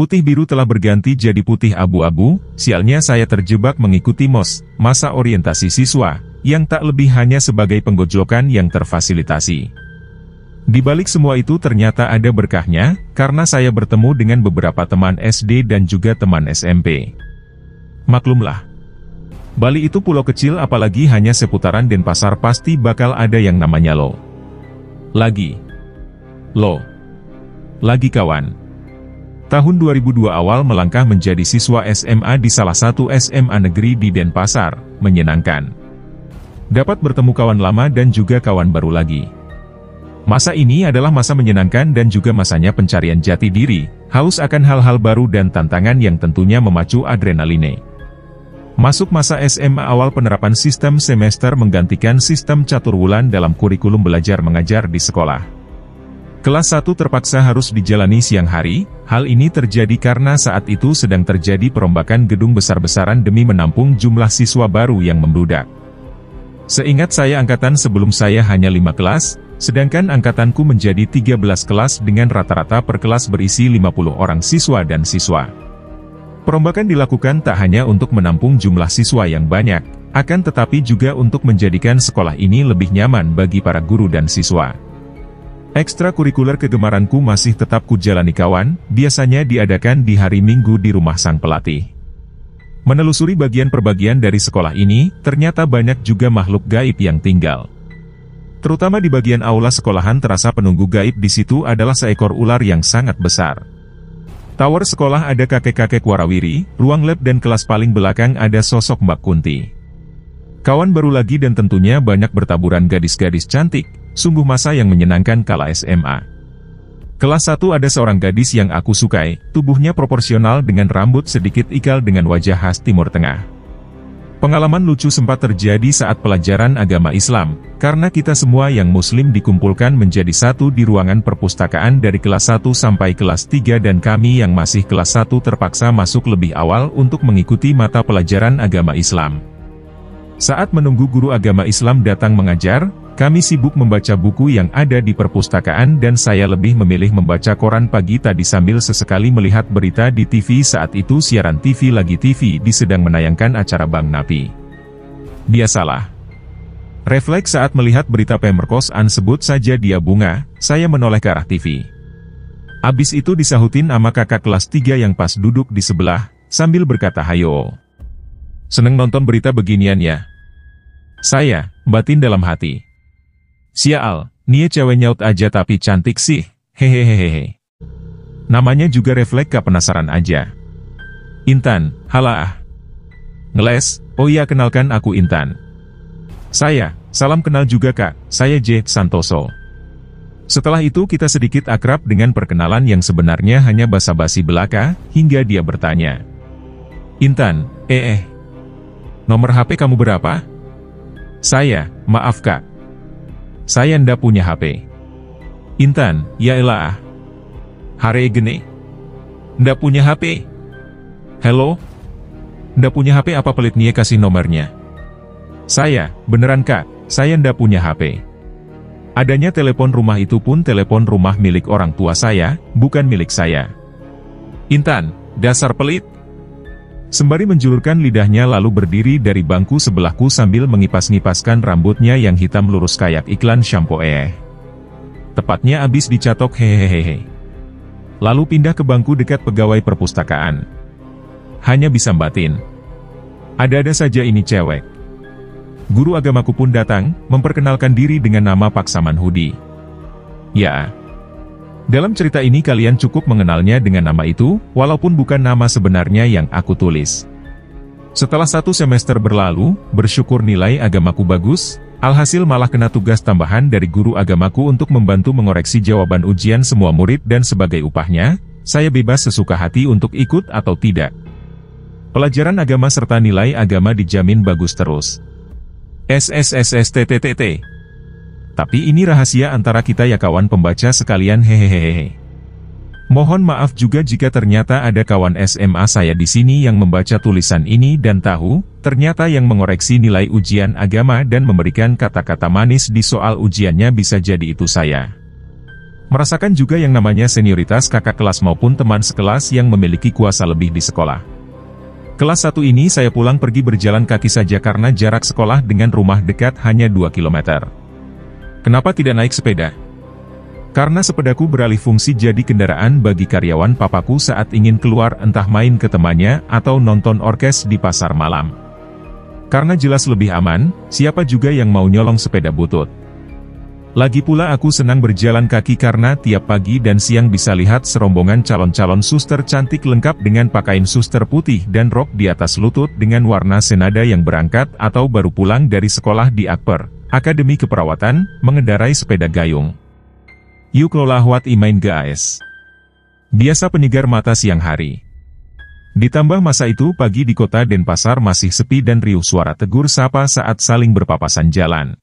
Putih biru telah berganti jadi putih abu-abu, sialnya saya terjebak mengikuti MOS, masa orientasi siswa, yang tak lebih hanya sebagai penggojlokan yang terfasilitasi. Di balik semua itu ternyata ada berkahnya, karena saya bertemu dengan beberapa teman SD dan juga teman SMP. Maklumlah, Bali itu pulau kecil apalagi hanya seputaran Denpasar pasti bakal ada yang namanya lo. Lagi kawan. Tahun 2002 awal melangkah menjadi siswa SMA di salah satu SMA negeri di Denpasar, menyenangkan. Dapat bertemu kawan lama dan juga kawan baru lagi. Masa ini adalah masa menyenangkan dan juga masanya pencarian jati diri, haus akan hal-hal baru dan tantangan yang tentunya memacu adrenaline. Masuk masa SMA awal penerapan sistem semester menggantikan sistem caturwulan dalam kurikulum belajar mengajar di sekolah. Kelas 1 terpaksa harus dijalani siang hari, hal ini terjadi karena saat itu sedang terjadi perombakan gedung besar-besaran demi menampung jumlah siswa baru yang membludak. Seingat saya angkatan sebelum saya hanya 5 kelas, sedangkan angkatanku menjadi 13 kelas dengan rata-rata per kelas berisi 50 orang siswa dan siswa. Perombakan dilakukan tak hanya untuk menampung jumlah siswa yang banyak, akan tetapi juga untuk menjadikan sekolah ini lebih nyaman bagi para guru dan siswa. Ekstrakurikuler kegemaranku masih tetap kujalani kawan, biasanya diadakan di hari Minggu di rumah sang pelatih. Menelusuri bagian per bagian dari sekolah ini, ternyata banyak juga makhluk gaib yang tinggal. Terutama di bagian aula sekolahan terasa penunggu gaib di situ adalah seekor ular yang sangat besar. Tower sekolah ada kakek-kakek warawiri, ruang lab dan kelas paling belakang ada sosok Mbak Kunti. Kawan baru lagi dan tentunya banyak bertaburan gadis-gadis cantik. Sungguh masa yang menyenangkan kala SMA. Kelas 1 ada seorang gadis yang aku sukai, tubuhnya proporsional dengan rambut sedikit ikal dengan wajah khas Timur Tengah. Pengalaman lucu sempat terjadi saat pelajaran agama Islam, karena kita semua yang muslim dikumpulkan menjadi satu di ruangan perpustakaan dari kelas 1 sampai kelas 3 dan kami yang masih kelas 1 terpaksa masuk lebih awal untuk mengikuti mata pelajaran agama Islam. Saat menunggu guru agama Islam datang mengajar, kami sibuk membaca buku yang ada di perpustakaan dan saya lebih memilih membaca koran pagi tadi sambil sesekali melihat berita di TV saat itu siaran TV lagi TV sedang menayangkan acara Bang Napi. Biasalah. Refleks saat melihat berita pemerkosaan sebut saja dia bunga, saya menoleh ke arah TV. Abis itu disahutin sama kakak kelas 3 yang pas duduk di sebelah, sambil berkata hayo. Seneng nonton berita beginian ya? Saya, batin dalam hati. Sial, nia cewek nyaut aja tapi cantik sih, hehehehe. Namanya juga refleks ke penasaran aja. Intan, halah. Ngeles, oh iya kenalkan aku Intan. Saya, salam kenal juga kak, saya J. Santoso. Setelah itu kita sedikit akrab dengan perkenalan yang sebenarnya hanya basa-basi belaka, hingga dia bertanya. Intan, nomor HP kamu berapa? Saya, maaf kak. Saya ndak punya HP. Intan, ya elah. Hare gene. Ndak punya HP. Hello? Ndak punya HP apa pelit nih kasih nomornya? Saya, beneran kak, saya ndak punya HP. Adanya telepon rumah itu pun telepon rumah milik orang tua saya, bukan milik saya. Intan, dasar pelit. Sembari menjulurkan lidahnya lalu berdiri dari bangku sebelahku sambil mengipas-ngipaskan rambutnya yang hitam lurus kayak iklan shampoo Tepatnya abis dicatok hehehehe. Lalu pindah ke bangku dekat pegawai perpustakaan. Hanya bisa batin. Ada-ada saja ini cewek. Guru agamaku pun datang, memperkenalkan diri dengan nama Pak Samanhudi. Ya. Dalam cerita ini kalian cukup mengenalnya dengan nama itu, walaupun bukan nama sebenarnya yang aku tulis. Setelah 1 semester berlalu, bersyukur nilai agamaku bagus, alhasil malah kena tugas tambahan dari guru agamaku untuk membantu mengoreksi jawaban ujian semua murid dan sebagai upahnya, saya bebas sesuka hati untuk ikut atau tidak. Pelajaran agama serta nilai agama dijamin bagus terus. SSSSTTTT. Tapi ini rahasia antara kita ya kawan pembaca sekalian hehehehe. Mohon maaf juga jika ternyata ada kawan SMA saya di sini yang membaca tulisan ini dan tahu, ternyata yang mengoreksi nilai ujian agama dan memberikan kata-kata manis di soal ujiannya bisa jadi itu saya. Merasakan juga yang namanya senioritas kakak kelas maupun teman sekelas yang memiliki kuasa lebih di sekolah. Kelas 1 ini saya pulang pergi berjalan kaki saja karena jarak sekolah dengan rumah dekat hanya 2 km. Kenapa tidak naik sepeda? Karena sepedaku beralih fungsi jadi kendaraan bagi karyawan papaku saat ingin keluar entah main ke temannya atau nonton orkes di pasar malam. Karena jelas lebih aman, siapa juga yang mau nyolong sepeda butut. Lagi pula aku senang berjalan kaki karena tiap pagi dan siang bisa lihat serombongan calon-calon suster cantik lengkap dengan pakaian suster putih dan rok di atas lutut dengan warna senada yang berangkat atau baru pulang dari sekolah di Akper, Akademi Keperawatan, mengendarai sepeda gayung. Yuk lolah wat imain guys. Biasa penyegar mata siang hari. Ditambah masa itu pagi di kota Denpasar masih sepi dan riuh suara tegur sapa saat saling berpapasan jalan.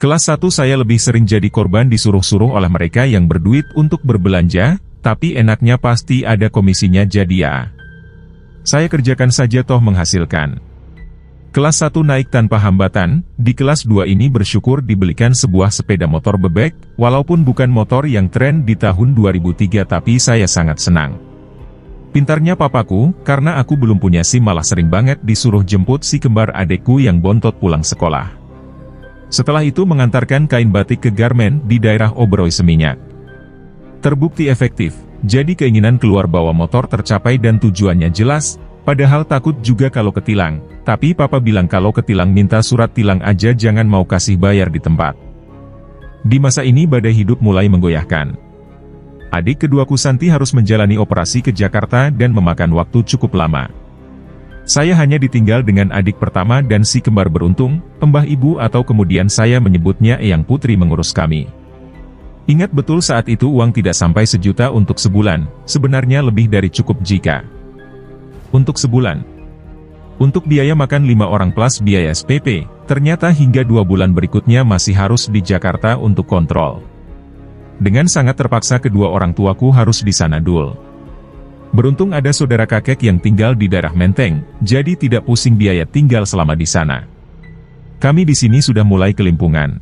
Kelas 1 saya lebih sering jadi korban disuruh-suruh oleh mereka yang berduit untuk berbelanja, tapi enaknya pasti ada komisinya jadi ya. Saya kerjakan saja toh menghasilkan. Kelas 1 naik tanpa hambatan, di kelas 2 ini bersyukur dibelikan sebuah sepeda motor bebek, walaupun bukan motor yang tren di tahun 2003 tapi saya sangat senang. Pintarnya papaku, karena aku belum punya SIM malah sering banget disuruh jemput si kembar adekku yang bontot pulang sekolah. Setelah itu mengantarkan kain batik ke garmen di daerah Oberoi Seminyak. Terbukti efektif, jadi keinginan keluar bawa motor tercapai dan tujuannya jelas, padahal takut juga kalau ketilang, tapi papa bilang kalau ketilang minta surat tilang aja jangan mau kasih bayar di tempat. Di masa ini badai hidup mulai menggoyahkan. Adik keduaku Santi harus menjalani operasi ke Jakarta dan memakan waktu cukup lama. Saya hanya ditinggal dengan adik pertama dan si kembar beruntung, Mbah Ibu atau kemudian saya menyebutnya Eyang Putri mengurus kami. Ingat betul saat itu uang tidak sampai 1 juta untuk sebulan, sebenarnya lebih dari cukup jika. Untuk sebulan. Untuk biaya makan 5 orang plus biaya SPP, ternyata hingga 2 bulan berikutnya masih harus di Jakarta untuk kontrol. Dengan sangat terpaksa kedua orang tuaku harus di sana dul. Beruntung ada saudara kakek yang tinggal di daerah Menteng, jadi tidak pusing biaya tinggal selama di sana. Kami di sini sudah mulai kelimpungan.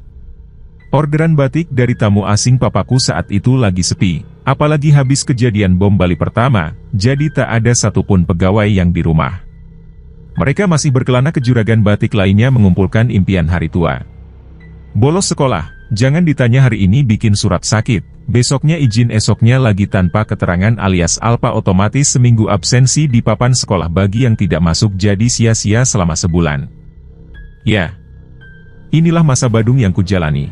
Orderan batik dari tamu asing papaku saat itu lagi sepi, apalagi habis kejadian bom Bali pertama, jadi tak ada satupun pegawai yang di rumah. Mereka masih berkelana ke juragan batik lainnya mengumpulkan impian hari tua. Bolos sekolah, jangan ditanya hari ini bikin surat sakit, besoknya izin esoknya lagi tanpa keterangan alias alpa otomatis seminggu absensi di papan sekolah bagi yang tidak masuk jadi sia-sia selama sebulan. Ya, inilah masa badung yang kujalani.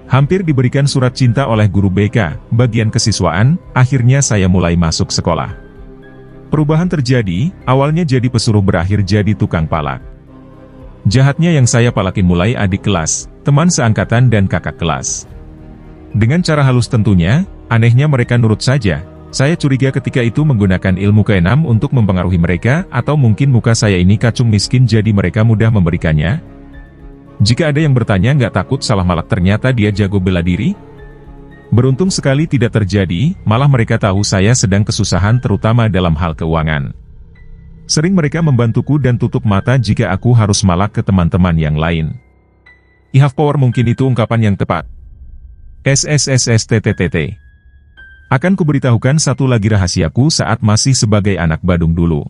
Hampir diberikan surat cinta oleh guru BK, bagian kesiswaan, akhirnya saya mulai masuk sekolah. Perubahan terjadi, awalnya jadi pesuruh berakhir jadi tukang palak. Jahatnya yang saya palakin mulai adik kelas, teman seangkatan dan kakak kelas. Dengan cara halus tentunya, anehnya mereka nurut saja. Saya curiga ketika itu menggunakan ilmu keenam untuk mempengaruhi mereka, atau mungkin muka saya ini kacung miskin jadi mereka mudah memberikannya. Jika ada yang bertanya nggak takut salah malak ternyata dia jago bela diri? Beruntung sekali tidak terjadi, malah mereka tahu saya sedang kesusahan terutama dalam hal keuangan. Sering mereka membantuku dan tutup mata jika aku harus malak ke teman-teman yang lain. I have power mungkin itu ungkapan yang tepat. SSSSTTTT. Akan kuberitahukan satu lagi rahasiaku saat masih sebagai anak Badung dulu.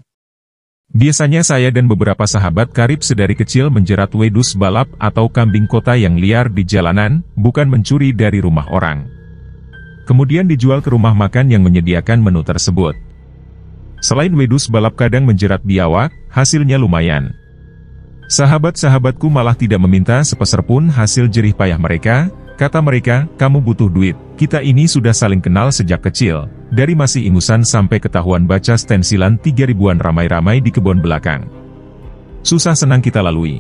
Biasanya saya dan beberapa sahabat karib sedari kecil menjerat wedus balap atau kambing kota yang liar di jalanan, bukan mencuri dari rumah orang. Kemudian dijual ke rumah makan yang menyediakan menu tersebut. Selain wedus balap kadang menjerat biawak, hasilnya lumayan. Sahabat-sahabatku malah tidak meminta sepeser pun hasil jerih payah mereka, kata mereka, kamu butuh duit, kita ini sudah saling kenal sejak kecil, dari masih ingusan sampai ketahuan baca stensilan 3000-an ramai-ramai di kebun belakang. Susah senang kita lalui.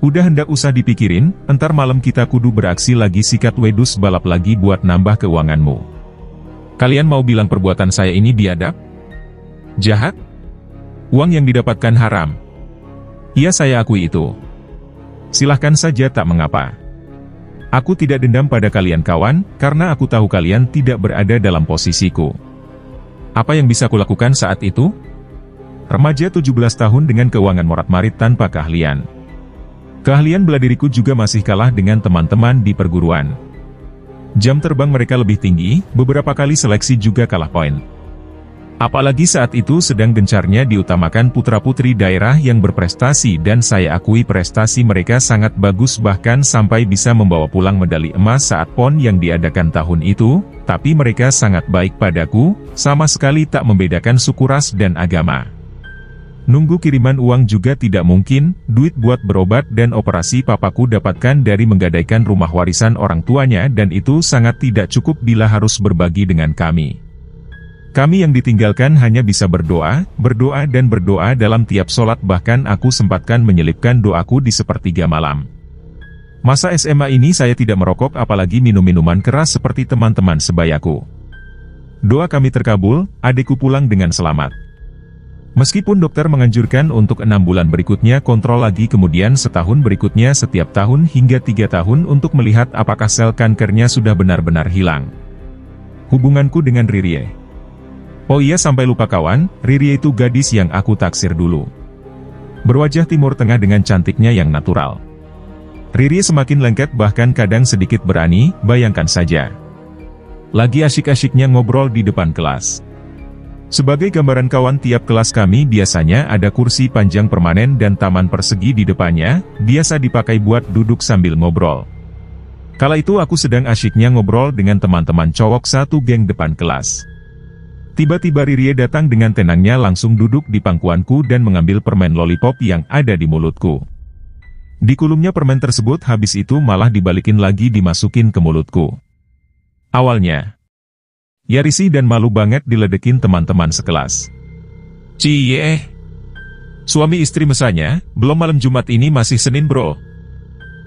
Udah hendak usah dipikirin, entar malam kita kudu beraksi lagi sikat wedus balap lagi buat nambah keuanganmu. Kalian mau bilang perbuatan saya ini biadab? Jahat? Uang yang didapatkan haram? Iya saya akui itu. Silahkan saja tak mengapa. Aku tidak dendam pada kalian kawan, karena aku tahu kalian tidak berada dalam posisiku. Apa yang bisa kulakukan saat itu? Remaja 17 tahun dengan keuangan morat-marit tanpa keahlian. Keahlian bela diriku juga masih kalah dengan teman-teman di perguruan. Jam terbang mereka lebih tinggi, beberapa kali seleksi juga kalah poin. Apalagi saat itu sedang gencarnya diutamakan putra-putri daerah yang berprestasi dan saya akui prestasi mereka sangat bagus bahkan sampai bisa membawa pulang medali emas saat PON yang diadakan tahun itu, tapi mereka sangat baik padaku, sama sekali tak membedakan suku ras dan agama. Nunggu kiriman uang juga tidak mungkin, duit buat berobat dan operasi papaku dapatkan dari menggadaikan rumah warisan orang tuanya dan itu sangat tidak cukup bila harus berbagi dengan kami. Kami yang ditinggalkan hanya bisa berdoa, dan berdoa dalam tiap sholat bahkan aku sempatkan menyelipkan doaku di sepertiga malam. Masa SMA ini saya tidak merokok apalagi minum minuman keras seperti teman-teman sebayaku. Doa kami terkabul, adikku pulang dengan selamat. Meskipun dokter menganjurkan untuk 6 bulan berikutnya kontrol lagi kemudian setahun berikutnya setiap tahun hingga 3 tahun untuk melihat apakah sel kankernya sudah benar-benar hilang. Hubunganku dengan Ririe. Oh iya sampai lupa kawan, Ririe itu gadis yang aku taksir dulu. Berwajah Timur Tengah dengan cantiknya yang natural. Ririe semakin lengket bahkan kadang sedikit berani, bayangkan saja. Lagi asyik-asyiknya ngobrol di depan kelas. Sebagai gambaran kawan tiap kelas kami biasanya ada kursi panjang permanen dan taman persegi di depannya, biasa dipakai buat duduk sambil ngobrol. Kala itu aku sedang asyiknya ngobrol dengan teman-teman cowok satu geng depan kelas. Tiba-tiba Ririe datang dengan tenangnya langsung duduk di pangkuanku dan mengambil permen lollipop yang ada di mulutku. Dikulumnya permen tersebut habis itu malah dibalikin lagi dimasukin ke mulutku. Awalnya, ya risih dan malu banget diledekin teman-teman sekelas. Cie, suami istri mesanya, belum malam Jumat ini masih Senin bro.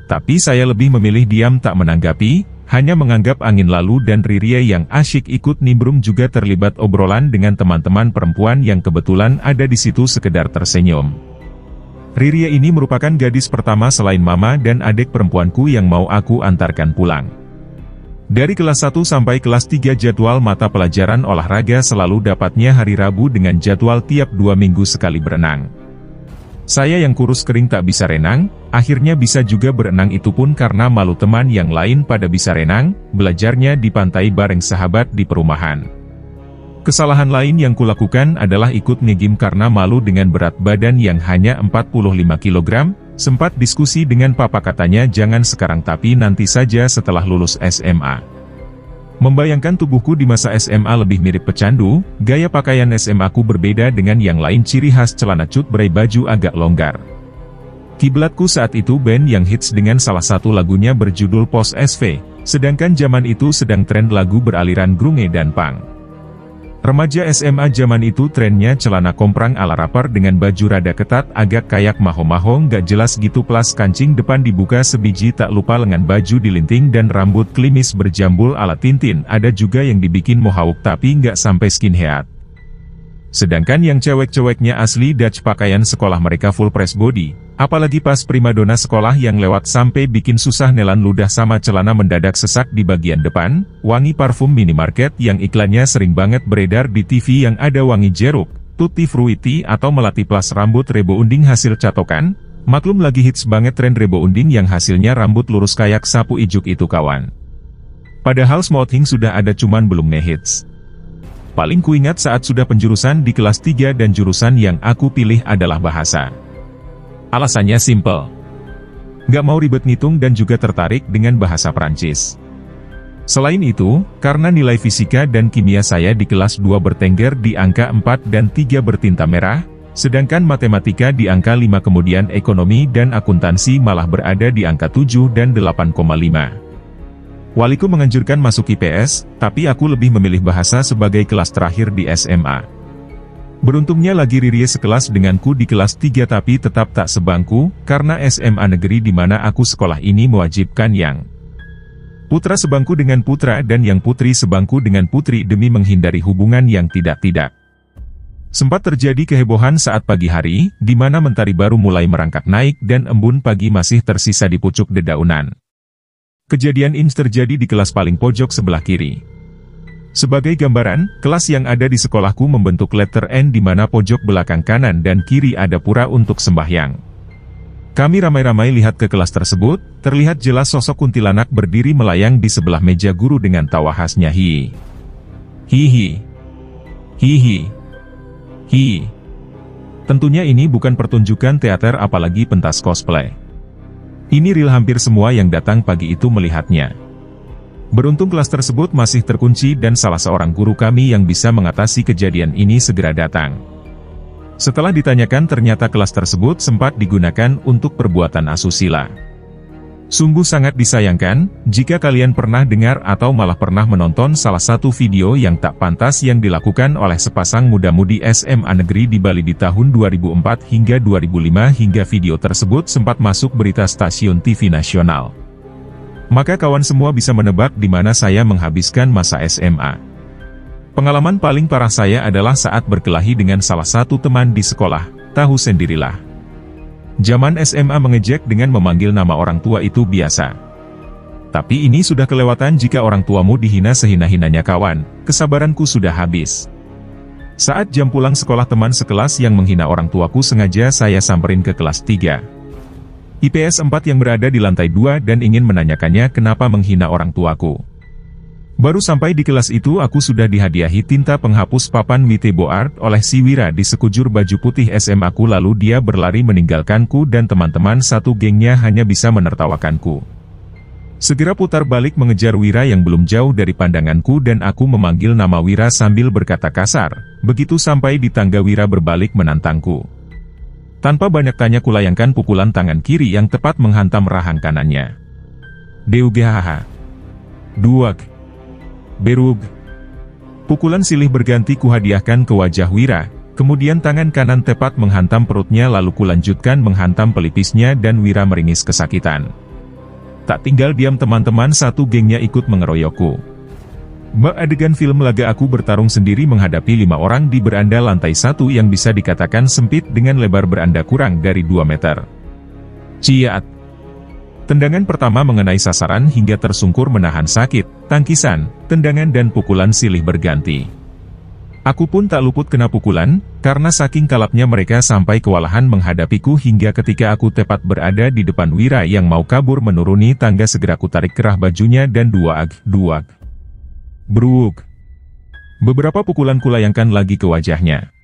Tapi saya lebih memilih diam tak menanggapi, hanya menganggap angin lalu dan Ririe yang asyik ikut nimbrung juga terlibat obrolan dengan teman-teman perempuan yang kebetulan ada di situ sekedar tersenyum. Ririe ini merupakan gadis pertama selain mama dan adik perempuanku yang mau aku antarkan pulang. Dari kelas 1 sampai kelas 3 jadwal mata pelajaran olahraga selalu dapatnya hari Rabu dengan jadwal tiap 2 minggu sekali berenang. Saya yang kurus kering tak bisa renang, akhirnya bisa juga berenang itu pun karena malu teman yang lain pada bisa renang, belajarnya di pantai bareng sahabat di perumahan. Kesalahan lain yang kulakukan adalah ikut nge-gym karena malu dengan berat badan yang hanya 45 kg, sempat diskusi dengan papa katanya jangan sekarang tapi nanti saja setelah lulus SMA. Membayangkan tubuhku di masa SMA lebih mirip pecandu, gaya pakaian SMA-ku berbeda dengan yang lain ciri khas celana cut berai baju agak longgar. Kiblatku saat itu band yang hits dengan salah satu lagunya berjudul Pos SV, sedangkan zaman itu sedang tren lagu beraliran grunge dan punk. Remaja SMA zaman itu trennya celana komprang ala rapper dengan baju rada ketat agak kayak maho-maho nggak jelas gitu plus kancing depan dibuka sebiji tak lupa lengan baju dilinting dan rambut klimis berjambul ala Tintin ada juga yang dibikin mohawk tapi nggak sampai skinhead. Sedangkan yang cewek-ceweknya asli Dutch pakaian sekolah mereka full press body, apalagi pas primadona sekolah yang lewat sampai bikin susah nelan ludah sama celana mendadak sesak di bagian depan, wangi parfum minimarket yang iklannya sering banget beredar di TV yang ada wangi jeruk, tutti fruity atau melati plus rambut rebo unding hasil catokan, maklum lagi hits banget tren rebo unding yang hasilnya rambut lurus kayak sapu ijuk itu kawan. Padahal smoothing sudah ada cuman belum ngehits. Paling kuingat saat sudah penjurusan di kelas 3 dan jurusan yang aku pilih adalah bahasa. Alasannya simple. Gak mau ribet ngitung dan juga tertarik dengan bahasa Prancis. Selain itu, karena nilai fisika dan kimia saya di kelas 2 bertengger di angka 4 dan 3 bertinta merah, sedangkan matematika di angka 5 kemudian ekonomi dan akuntansi malah berada di angka 7 dan 8,5. Waliku menganjurkan masuk IPS, tapi aku lebih memilih bahasa sebagai kelas terakhir di SMA. Beruntungnya lagi Ririe sekelas denganku di kelas 3 tapi tetap tak sebangku, karena SMA negeri di mana aku sekolah ini mewajibkan yang putra sebangku dengan putra dan yang putri sebangku dengan putri demi menghindari hubungan yang tidak-tidak. Sempat terjadi kehebohan saat pagi hari, di mana mentari baru mulai merangkak naik dan embun pagi masih tersisa di pucuk dedaunan. Kejadian ini terjadi di kelas paling pojok sebelah kiri. Sebagai gambaran, kelas yang ada di sekolahku membentuk letter N di mana pojok belakang kanan dan kiri ada pura untuk sembahyang. Kami ramai-ramai lihat ke kelas tersebut, terlihat jelas sosok kuntilanak berdiri melayang di sebelah meja guru dengan tawa khasnya. Hihi. Hihi. Hihi. Hihi. Tentunya ini bukan pertunjukan teater apalagi pentas cosplay. Ini real, hampir semua yang datang pagi itu melihatnya. Beruntung kelas tersebut masih terkunci dan salah seorang guru kami yang bisa mengatasi kejadian ini segera datang. Setelah ditanyakan ternyata kelas tersebut sempat digunakan untuk perbuatan asusila. Sungguh sangat disayangkan, jika kalian pernah dengar atau malah pernah menonton salah satu video yang tak pantas yang dilakukan oleh sepasang muda-mudi SMA negeri di Bali di tahun 2004 hingga 2005 hingga video tersebut sempat masuk berita stasiun TV nasional. Maka kawan semua bisa menebak di mana saya menghabiskan masa SMA. Pengalaman paling parah saya adalah saat berkelahi dengan salah satu teman di sekolah, tahu sendirilah. Zaman SMA mengejek dengan memanggil nama orang tua itu biasa. Tapi ini sudah kelewatan jika orang tuamu dihina sehina-hinanya kawan, kesabaranku sudah habis. Saat jam pulang sekolah teman sekelas yang menghina orang tuaku sengaja saya samperin ke kelas 3. IPS 4 yang berada di lantai 2 dan ingin menanyakannya kenapa menghina orang tuaku. Baru sampai di kelas itu aku sudah dihadiahi tinta penghapus papan Mitebo Art oleh si Wira di sekujur baju putih SMA ku, lalu dia berlari meninggalkanku dan teman-teman satu gengnya hanya bisa menertawakanku. Segera putar balik mengejar Wira yang belum jauh dari pandanganku dan aku memanggil nama Wira sambil berkata kasar. Begitu sampai di tangga Wira berbalik menantangku. Tanpa banyak tanya kulayangkan pukulan tangan kiri yang tepat menghantam rahang kanannya. Deugahaha. Duak. Berug. Pukulan silih berganti kuhadiahkan ke wajah Wira, kemudian tangan kanan tepat menghantam perutnya lalu kulanjutkan menghantam pelipisnya dan Wira meringis kesakitan. Tak tinggal diam, teman-teman satu gengnya ikut mengeroyokku. Bak adegan film laga aku bertarung sendiri menghadapi 5 orang di beranda lantai 1 yang bisa dikatakan sempit dengan lebar beranda kurang dari 2 meter. Ciat. Tendangan pertama mengenai sasaran hingga tersungkur menahan sakit, tangkisan, tendangan dan pukulan silih berganti. Aku pun tak luput kena pukulan, karena saking kalapnya mereka sampai kewalahan menghadapiku hingga ketika aku tepat berada di depan Wira yang mau kabur menuruni tangga segera ku tarik kerah bajunya dan duak. Bruk. Beberapa pukulan kulayangkan lagi ke wajahnya.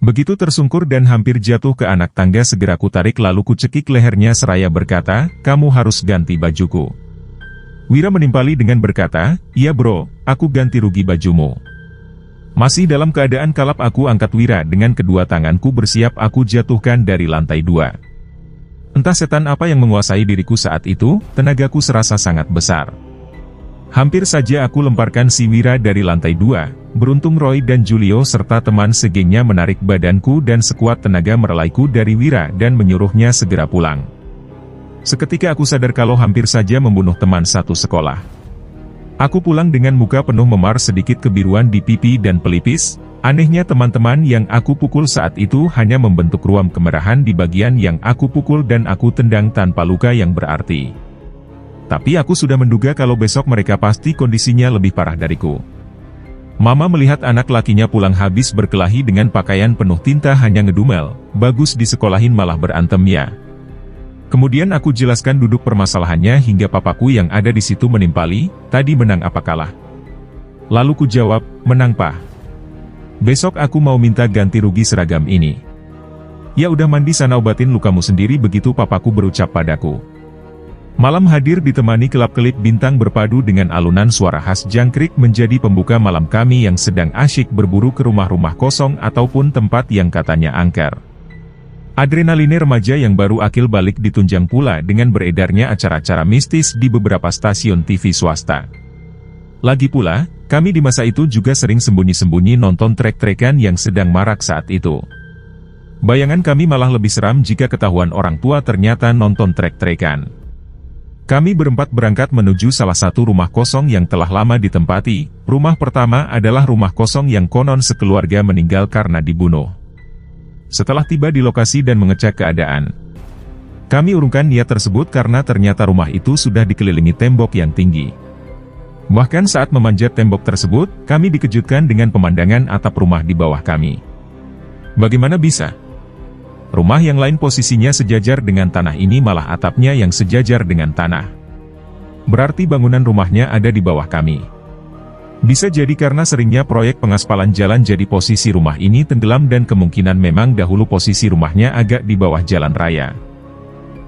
Begitu tersungkur dan hampir jatuh ke anak tangga segera ku tarik lalu ku cekik lehernya seraya berkata, kamu harus ganti bajuku. Wira menimpali dengan berkata, iya bro, aku ganti rugi bajumu. Masih dalam keadaan kalap aku angkat Wira dengan kedua tanganku bersiap aku jatuhkan dari lantai 2. Entah setan apa yang menguasai diriku saat itu, tenagaku serasa sangat besar. Hampir saja aku lemparkan si Wira dari lantai 2, beruntung Roy dan Julio serta teman segengnya menarik badanku dan sekuat tenaga merelaiku dari Wira dan menyuruhnya segera pulang. Seketika aku sadar kalau hampir saja membunuh teman satu sekolah. Aku pulang dengan muka penuh memar sedikit kebiruan di pipi dan pelipis, anehnya teman-teman yang aku pukul saat itu hanya membentuk ruam kemerahan di bagian yang aku pukul dan aku tendang tanpa luka yang berarti. Tapi aku sudah menduga kalau besok mereka pasti kondisinya lebih parah dariku. Mama melihat anak lakinya pulang habis berkelahi dengan pakaian penuh tinta hanya ngedumel, bagus disekolahin malah berantem ya. Kemudian aku jelaskan duduk permasalahannya hingga papaku yang ada di situ menimpali, tadi menang apa kalah? Lalu ku jawab, menang Pak. Besok aku mau minta ganti rugi seragam ini. Ya udah mandi sana obatin lukamu sendiri begitu papaku berucap padaku. Malam hadir ditemani kelap-kelip bintang berpadu dengan alunan suara khas jangkrik menjadi pembuka malam kami yang sedang asyik berburu ke rumah-rumah kosong ataupun tempat yang katanya angker. Adrenaline remaja yang baru akil balik ditunjang pula dengan beredarnya acara-acara mistis di beberapa stasiun TV swasta. Lagi pula, kami di masa itu juga sering sembunyi-sembunyi nonton trek-trekan yang sedang marak saat itu. Bayangan kami malah lebih seram jika ketahuan orang tua ternyata nonton trek-trekan. Kami berempat berangkat menuju salah satu rumah kosong yang telah lama ditempati. Rumah pertama adalah rumah kosong yang konon sekeluarga meninggal karena dibunuh. Setelah tiba di lokasi dan mengecek keadaan, kami urungkan niat tersebut karena ternyata rumah itu sudah dikelilingi tembok yang tinggi. Bahkan saat memanjat tembok tersebut, kami dikejutkan dengan pemandangan atap rumah di bawah kami. Bagaimana bisa? Rumah yang lain posisinya sejajar dengan tanah, ini malah atapnya yang sejajar dengan tanah. Berarti bangunan rumahnya ada di bawah kami. Bisa jadi karena seringnya proyek pengaspalan jalan jadi posisi rumah ini tenggelam dan kemungkinan memang dahulu posisi rumahnya agak di bawah jalan raya.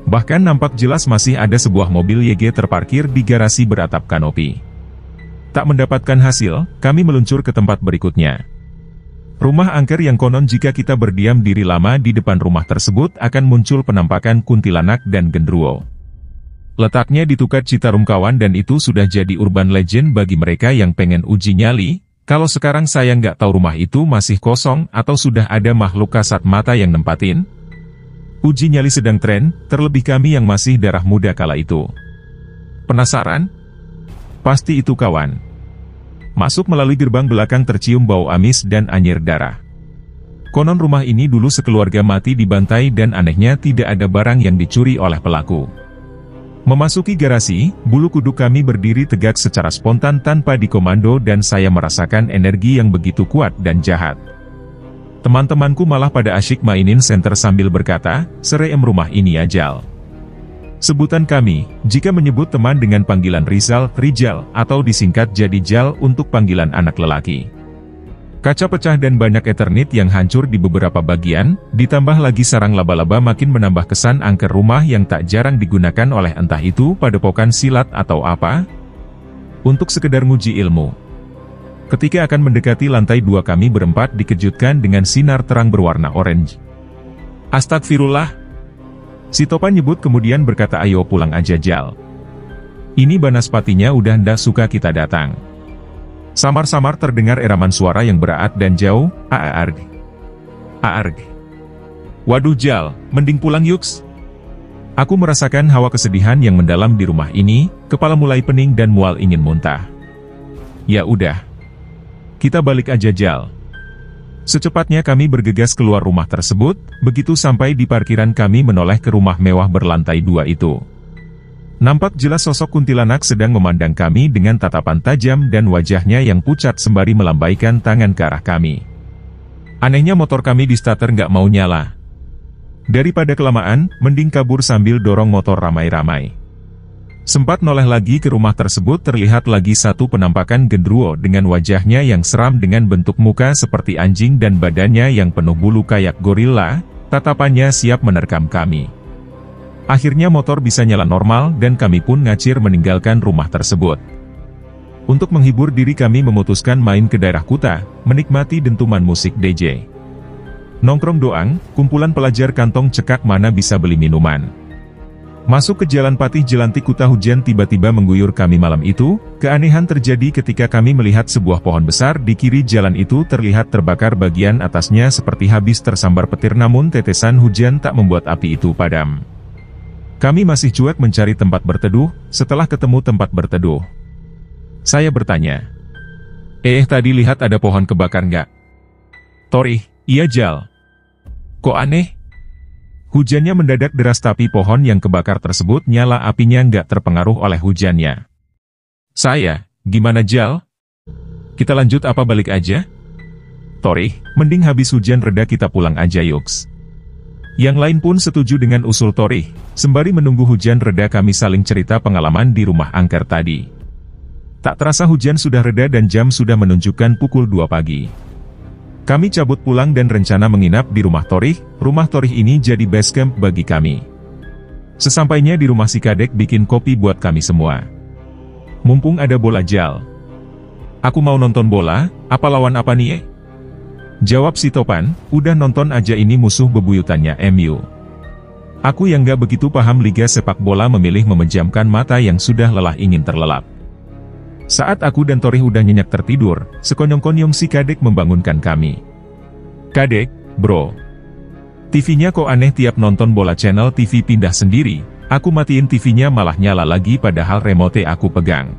Bahkan nampak jelas masih ada sebuah mobil YG terparkir di garasi beratap kanopi. Tak mendapatkan hasil, kami meluncur ke tempat berikutnya. Rumah angker yang konon jika kita berdiam diri lama di depan rumah tersebut akan muncul penampakan kuntilanak dan genderuwo. Letaknya di Tukat Citarum kawan, dan itu sudah jadi urban legend bagi mereka yang pengen uji nyali. Kalau sekarang saya nggak tahu rumah itu masih kosong atau sudah ada makhluk kasat mata yang nempatin. Uji nyali sedang tren, terlebih kami yang masih darah muda kala itu. Penasaran? Pasti itu kawan. Masuk melalui gerbang belakang tercium bau amis dan anyir darah. Konon rumah ini dulu sekeluarga mati dibantai dan anehnya tidak ada barang yang dicuri oleh pelaku. Memasuki garasi, bulu kuduk kami berdiri tegak secara spontan tanpa dikomando dan saya merasakan energi yang begitu kuat dan jahat. Teman-temanku malah pada asyik mainin senter sambil berkata, "Serem rumah ini ajal." Sebutan kami, jika menyebut teman dengan panggilan Rizal, Rijal, atau disingkat jadi Jal untuk panggilan anak lelaki. Kaca pecah dan banyak Eternit yang hancur di beberapa bagian, ditambah lagi sarang laba-laba makin menambah kesan angker rumah yang tak jarang digunakan oleh entah itu padepokan silat atau apa, untuk sekedar nguji ilmu. Ketika akan mendekati lantai 2 kami berempat dikejutkan dengan sinar terang berwarna orange. Astagfirullah. Si Topan nyebut kemudian berkata, "Ayo pulang aja Jal. Ini Banaspatinya udah ndak suka kita datang." Samar-samar terdengar eraman suara yang berat dan jauh, "Aarg. Aarg. Waduh Jal, mending pulang yuks." Aku merasakan hawa kesedihan yang mendalam di rumah ini, kepala mulai pening dan mual ingin muntah. Ya udah. Kita balik aja Jal. Secepatnya kami bergegas keluar rumah tersebut, begitu sampai di parkiran kami menoleh ke rumah mewah berlantai 2 itu. Nampak jelas sosok kuntilanak sedang memandang kami dengan tatapan tajam dan wajahnya yang pucat sembari melambaikan tangan ke arah kami. Anehnya motor kami di starter nggak mau nyala. Daripada kelamaan, mending kabur sambil dorong motor ramai-ramai. Sempat noleh lagi ke rumah tersebut terlihat lagi satu penampakan genderuwo dengan wajahnya yang seram dengan bentuk muka seperti anjing dan badannya yang penuh bulu kayak gorila, tatapannya siap menerkam kami. Akhirnya motor bisa nyala normal dan kami pun ngacir meninggalkan rumah tersebut. Untuk menghibur diri kami memutuskan main ke daerah Kuta, menikmati dentuman musik DJ. Nongkrong doang, kumpulan pelajar kantong cekak mana bisa beli minuman. Masuk ke Jalan Patih Jelantik Kuta, hujan tiba-tiba mengguyur kami malam itu. Keanehan terjadi ketika kami melihat sebuah pohon besar di kiri jalan itu terlihat terbakar bagian atasnya seperti habis tersambar petir, namun tetesan hujan tak membuat api itu padam. Kami masih cuek mencari tempat berteduh. Setelah ketemu tempat berteduh, saya bertanya, tadi lihat ada pohon kebakar nggak?" "Torih, iya Jal." "Kok aneh?" Hujannya mendadak deras tapi pohon yang kebakar tersebut nyala apinya nggak terpengaruh oleh hujannya. Saya, "Gimana Jal? Kita lanjut apa balik aja?" "Torih, mending habis hujan reda kita pulang aja yuks." Yang lain pun setuju dengan usul Torih. Sembari menunggu hujan reda kami saling cerita pengalaman di rumah angker tadi. Tak terasa hujan sudah reda dan jam sudah menunjukkan pukul 2 pagi. Kami cabut pulang dan rencana menginap di rumah Torih. Rumah Torih ini jadi base camp bagi kami. Sesampainya di rumah si Kadek bikin kopi buat kami semua. "Mumpung ada bola Jal. Aku mau nonton bola, apa lawan apa nih?" Jawab si Topan, "Udah nonton aja, ini musuh bebuyutannya MU." Aku yang gak begitu paham liga sepak bola memilih memejamkan mata yang sudah lelah ingin terlelap. Saat aku dan Torih udah nyenyak tertidur, sekonyong-konyong si Kadek membangunkan kami. "Kadek, bro. TV-nya kok aneh, tiap nonton bola channel TV pindah sendiri." Aku matiin TV-nya malah nyala lagi padahal remote aku pegang.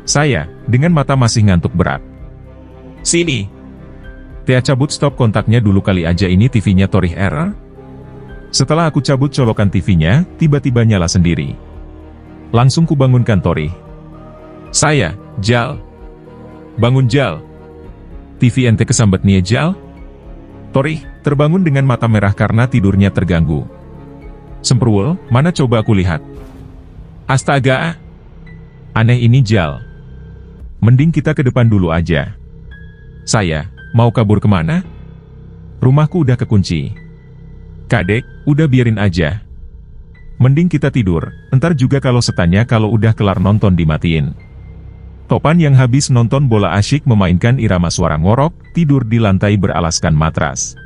Saya, dengan mata masih ngantuk berat. "Sini. Tia cabut stop kontaknya dulu kali aja, ini TV-nya Torih error." Setelah aku cabut colokan TV-nya, tiba-tiba nyala sendiri. Langsung kubangunkan Torih. "Saya, Jal. Bangun Jal. TV ente kesambet nih Jal." Torih terbangun dengan mata merah karena tidurnya terganggu. Semprul, mana coba aku lihat. Astaga! Aneh ini Jal. Mending kita ke depan dulu aja. Saya, mau kabur kemana? Rumahku udah kekunci. Kadek, udah biarin aja. Mending kita tidur, entar juga kalau setannya kalau udah kelar nonton dimatiin. Topan yang habis nonton bola asyik memainkan irama suara ngorok, tidur di lantai beralaskan matras.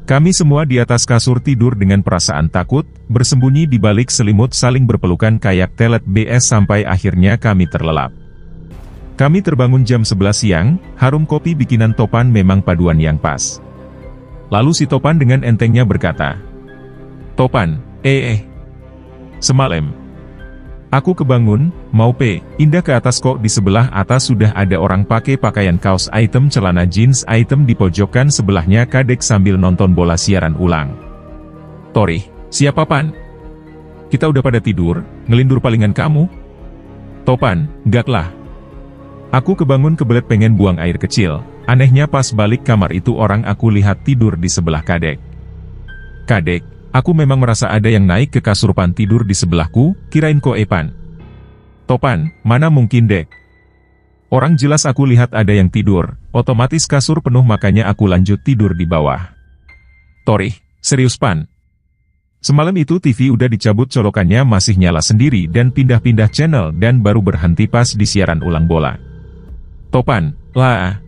Kami semua di atas kasur tidur dengan perasaan takut, bersembunyi di balik selimut saling berpelukan kayak telet BS sampai akhirnya kami terlelap. Kami terbangun jam 11 siang, harum kopi bikinan Topan memang paduan yang pas. Lalu si Topan dengan entengnya berkata, Topan, semalam aku kebangun, mau indah ke atas kok di sebelah atas sudah ada orang pakai pakaian kaos item celana jeans item di pojokan sebelahnya Kadek sambil nonton bola siaran ulang. Torih, siapa Pan? Kita udah pada tidur, ngelindur palingan kamu? Topan, enggak lah. Aku kebangun kebelet pengen buang air kecil, anehnya pas balik kamar itu orang aku lihat tidur di sebelah Kadek. Kadek, aku memang merasa ada yang naik ke kasur Pan tidur di sebelahku, kirain ko Pan. Topan, mana mungkin dek. Orang jelas aku lihat ada yang tidur, otomatis kasur penuh makanya aku lanjut tidur di bawah. Torih, serius Pan. Semalam itu TV udah dicabut colokannya masih nyala sendiri dan pindah-pindah channel dan baru berhenti pas di siaran ulang bola. Topan, lah.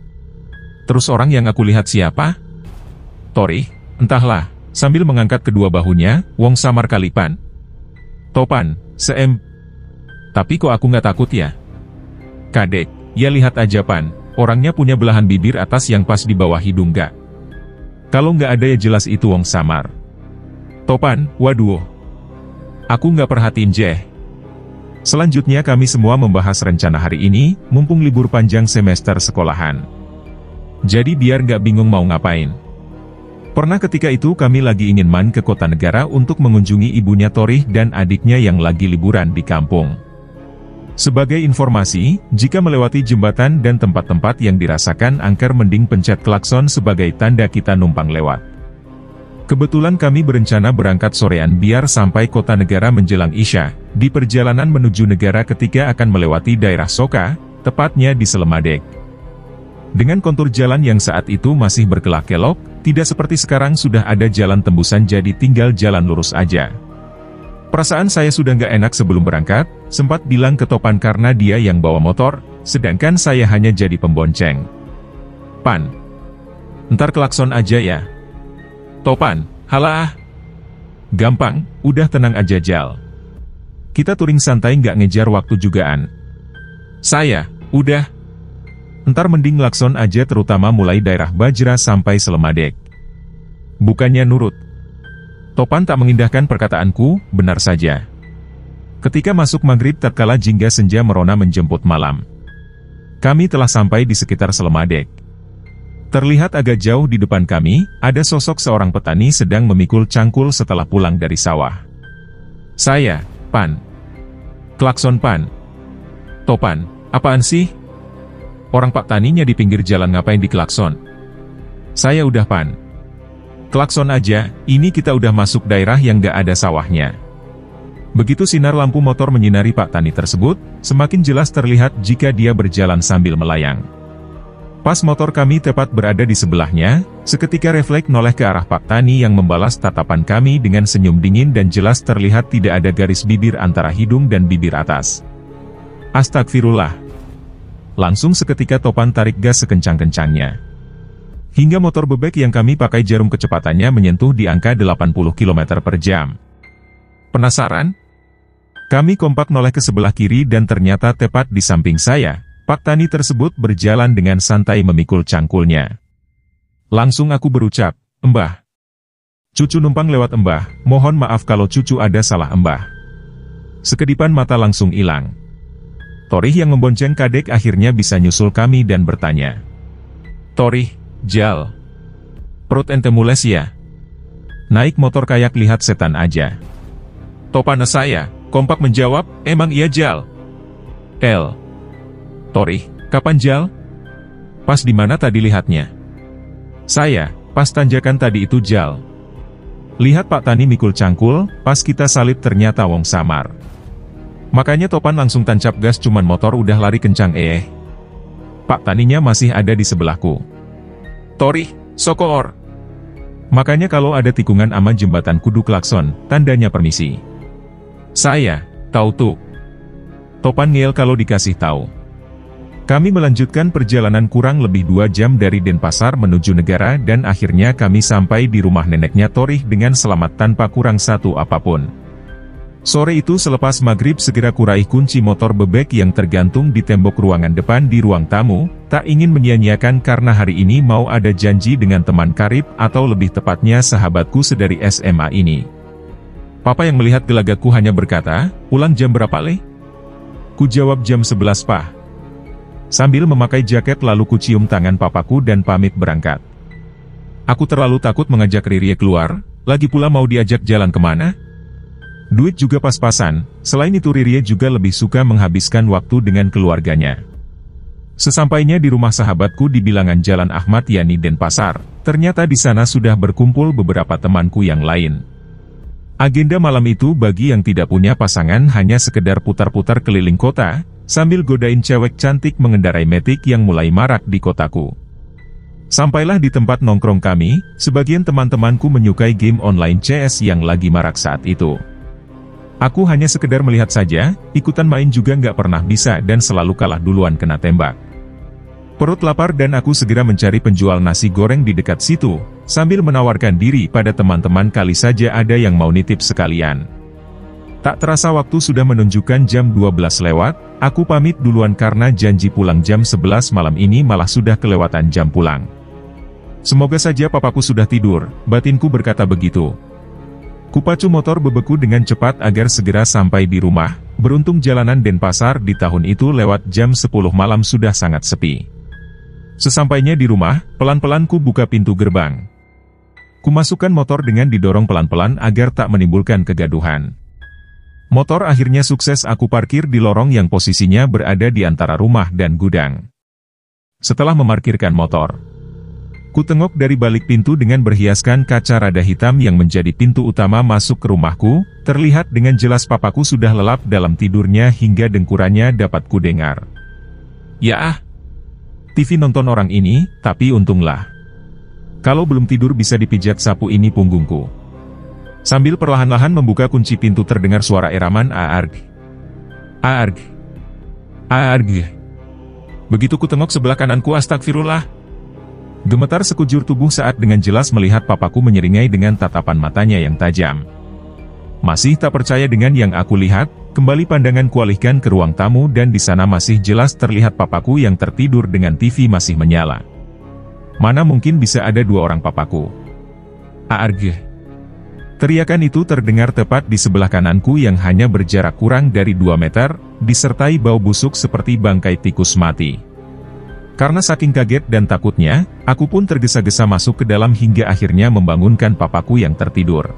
Terus orang yang aku lihat siapa? Torih, entahlah. Sambil mengangkat kedua bahunya, wong samar kali Pan. Topan, Tapi kok aku nggak takut ya? Kadek, ya lihat aja Pan, orangnya punya belahan bibir atas yang pas di bawah hidung nggak? Kalau nggak ada ya jelas itu wong samar. Topan, waduh. Aku nggak perhatiin Jeh. Selanjutnya kami semua membahas rencana hari ini, mumpung libur panjang semester sekolahan. Jadi biar nggak bingung mau ngapain. Pernah ketika itu kami lagi ingin main ke kota negara untuk mengunjungi ibunya Torih dan adiknya yang lagi liburan di kampung. Sebagai informasi, jika melewati jembatan dan tempat-tempat yang dirasakan angker mending pencet klakson sebagai tanda kita numpang lewat. Kebetulan kami berencana berangkat sorean biar sampai kota negara menjelang Isya, di perjalanan menuju negara ketika akan melewati daerah Soka, tepatnya di Selemadeg. Dengan kontur jalan yang saat itu masih berkelok-kelok, tidak seperti sekarang sudah ada jalan tembusan jadi tinggal jalan lurus aja. Perasaan saya sudah nggak enak sebelum berangkat, sempat bilang ke Topan karena dia yang bawa motor, sedangkan saya hanya jadi pembonceng. Pan, ntar klakson aja ya. Topan, halah. Gampang, udah tenang aja Jal. Kita touring santai nggak ngejar waktu jugaan. Saya, udah. Ntar mending klakson aja terutama mulai daerah Bajra sampai Selemadeg. Bukannya nurut. Topan tak mengindahkan perkataanku, benar saja. Ketika masuk maghrib tatkala jingga senja merona menjemput malam. Kami telah sampai di sekitar Selemadeg. Terlihat agak jauh di depan kami, ada sosok seorang petani sedang memikul cangkul setelah pulang dari sawah. Saya, Pan. Klakson Pan. Topan, apaan sih? Orang pak taninya di pinggir jalan ngapain di klakson? Saya udah Pan. Klakson aja, ini kita udah masuk daerah yang gak ada sawahnya. Begitu sinar lampu motor menyinari pak tani tersebut, semakin jelas terlihat jika dia berjalan sambil melayang. Pas motor kami tepat berada di sebelahnya, seketika refleks noleh ke arah Pak Tani yang membalas tatapan kami dengan senyum dingin dan jelas terlihat tidak ada garis bibir antara hidung dan bibir atas. Astagfirullah. Langsung seketika Topan tarik gas sekencang-kencangnya. Hingga motor bebek yang kami pakai jarum kecepatannya menyentuh di angka 80 km per jam. Penasaran? Kami kompak noleh ke sebelah kiri dan ternyata tepat di samping saya. Pak Tani tersebut berjalan dengan santai memikul cangkulnya. Langsung aku berucap, Mbah. Cucu numpang lewat Mbah, mohon maaf kalau cucu ada salah Mbah. Sekedipan mata langsung hilang. Torih yang membonceng Kadek akhirnya bisa nyusul kami dan bertanya. Torih, Jal. Perut ente mules ya? Naik motor kayak lihat setan aja. Topan saya, kompak menjawab, emang iya Jal. Torih, kapan Jal? Pas di mana tadi lihatnya? Saya, Pas tanjakan tadi itu Jal. Lihat Pak Tani mikul cangkul, pas kita salip ternyata wong samar. Makanya Topan langsung tancap gas cuman motor udah lari kencang Pak Taninya masih ada di sebelahku. Tori, sokor. Makanya kalau ada tikungan ama jembatan kudu klakson, tandanya permisi. Saya, tahu tuh. Topan ngeyel kalau dikasih tahu. Kami melanjutkan perjalanan kurang lebih 2 jam dari Denpasar menuju negara dan akhirnya kami sampai di rumah neneknya Torih dengan selamat tanpa kurang satu apapun. Sore itu selepas maghrib segera kuraih kunci motor bebek yang tergantung di tembok ruangan depan di ruang tamu, tak ingin menyia-nyiakan karena hari ini mau ada janji dengan teman karib atau lebih tepatnya sahabatku sedari SMA ini. Papa yang melihat gelagakku hanya berkata, "Pulang jam berapa Le?" Ku jawab jam 11 Pak. Sambil memakai jaket lalu ku cium tangan papaku dan pamit berangkat. Aku terlalu takut mengajak Ririe keluar, lagi pula mau diajak jalan kemana? Duit juga pas-pasan, selain itu Ririe juga lebih suka menghabiskan waktu dengan keluarganya. Sesampainya di rumah sahabatku di bilangan Jalan Ahmad Yani Denpasar, ternyata di sana sudah berkumpul beberapa temanku yang lain. Agenda malam itu bagi yang tidak punya pasangan hanya sekedar putar-putar keliling kota, sambil godain cewek cantik mengendarai metik yang mulai marak di kotaku. Sampailah di tempat nongkrong kami, sebagian teman-temanku menyukai game online CS yang lagi marak saat itu. Aku hanya sekedar melihat saja, ikutan main juga nggak pernah bisa dan selalu kalah duluan kena tembak. Perut lapar dan aku segera mencari penjual nasi goreng di dekat situ, sambil menawarkan diri pada teman-teman kali saja ada yang mau nitip sekalian. Tak terasa waktu sudah menunjukkan jam 12 lewat, aku pamit duluan karena janji pulang jam 11 malam ini malah sudah kelewatan jam pulang. Semoga saja papaku sudah tidur, batinku berkata begitu. Kupacu motor bebeku dengan cepat agar segera sampai di rumah, beruntung jalanan Denpasar di tahun itu lewat jam 10 malam sudah sangat sepi. Sesampainya di rumah, pelan-pelan ku buka pintu gerbang. Kumasukkan motor dengan didorong pelan-pelan agar tak menimbulkan kegaduhan. Motor akhirnya sukses aku parkir di lorong yang posisinya berada di antara rumah dan gudang. Setelah memarkirkan motor, ku tengok dari balik pintu dengan berhiaskan kaca rada hitam yang menjadi pintu utama masuk ke rumahku, terlihat dengan jelas papaku sudah lelap dalam tidurnya hingga dengkurannya dapat kudengar. Ya TV nonton orang ini, tapi untunglah. Kalau belum tidur bisa dipijat sapu ini punggungku. Sambil perlahan-lahan membuka kunci pintu terdengar suara Eraman aarg. Aarg. Aarg. Begitu ku tengok sebelah kananku astagfirullah. Gemetar sekujur tubuh saat dengan jelas melihat papaku menyeringai dengan tatapan matanya yang tajam. Masih tak percaya dengan yang aku lihat, kembali pandangan kualihkan ke ruang tamu dan di sana masih jelas terlihat papaku yang tertidur dengan TV masih menyala. Mana mungkin bisa ada 2 orang papaku. Aarg. Teriakan itu terdengar tepat di sebelah kananku yang hanya berjarak kurang dari 2 meter, disertai bau busuk seperti bangkai tikus mati. Karena saking kaget dan takutnya, aku pun tergesa-gesa masuk ke dalam hingga akhirnya membangunkan papaku yang tertidur.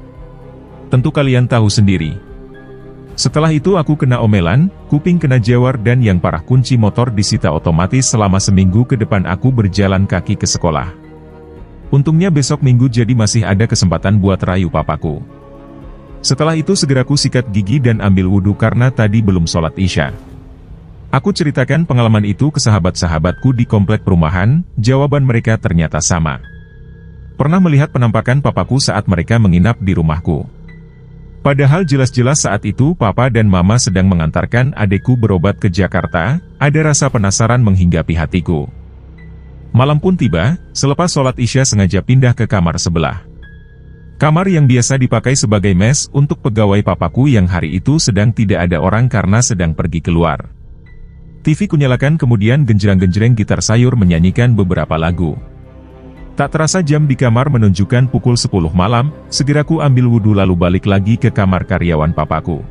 Tentu kalian tahu sendiri. Setelah itu aku kena omelan, kuping kena jawar dan yang parah kunci motor disita otomatis selama seminggu ke depan aku berjalan kaki ke sekolah. Untungnya besok minggu jadi masih ada kesempatan buat rayu papaku. Setelah itu segera ku sikat gigi dan ambil wudhu karena tadi belum sholat isya. Aku ceritakan pengalaman itu ke sahabat-sahabatku di komplek perumahan, jawaban mereka ternyata sama. Pernah melihat penampakan papaku saat mereka menginap di rumahku. Padahal jelas-jelas saat itu papa dan mama sedang mengantarkan adekku berobat ke Jakarta, ada rasa penasaran menghinggapi hatiku. Malam pun tiba, selepas sholat isya sengaja pindah ke kamar sebelah. Kamar yang biasa dipakai sebagai mes untuk pegawai papaku yang hari itu sedang tidak ada orang karena sedang pergi keluar. TV kunyalakan kemudian genjreng-genjreng gitar sayur menyanyikan beberapa lagu. Tak terasa jam di kamar menunjukkan pukul 10 malam, segera ku ambil wudhu lalu balik lagi ke kamar karyawan papaku.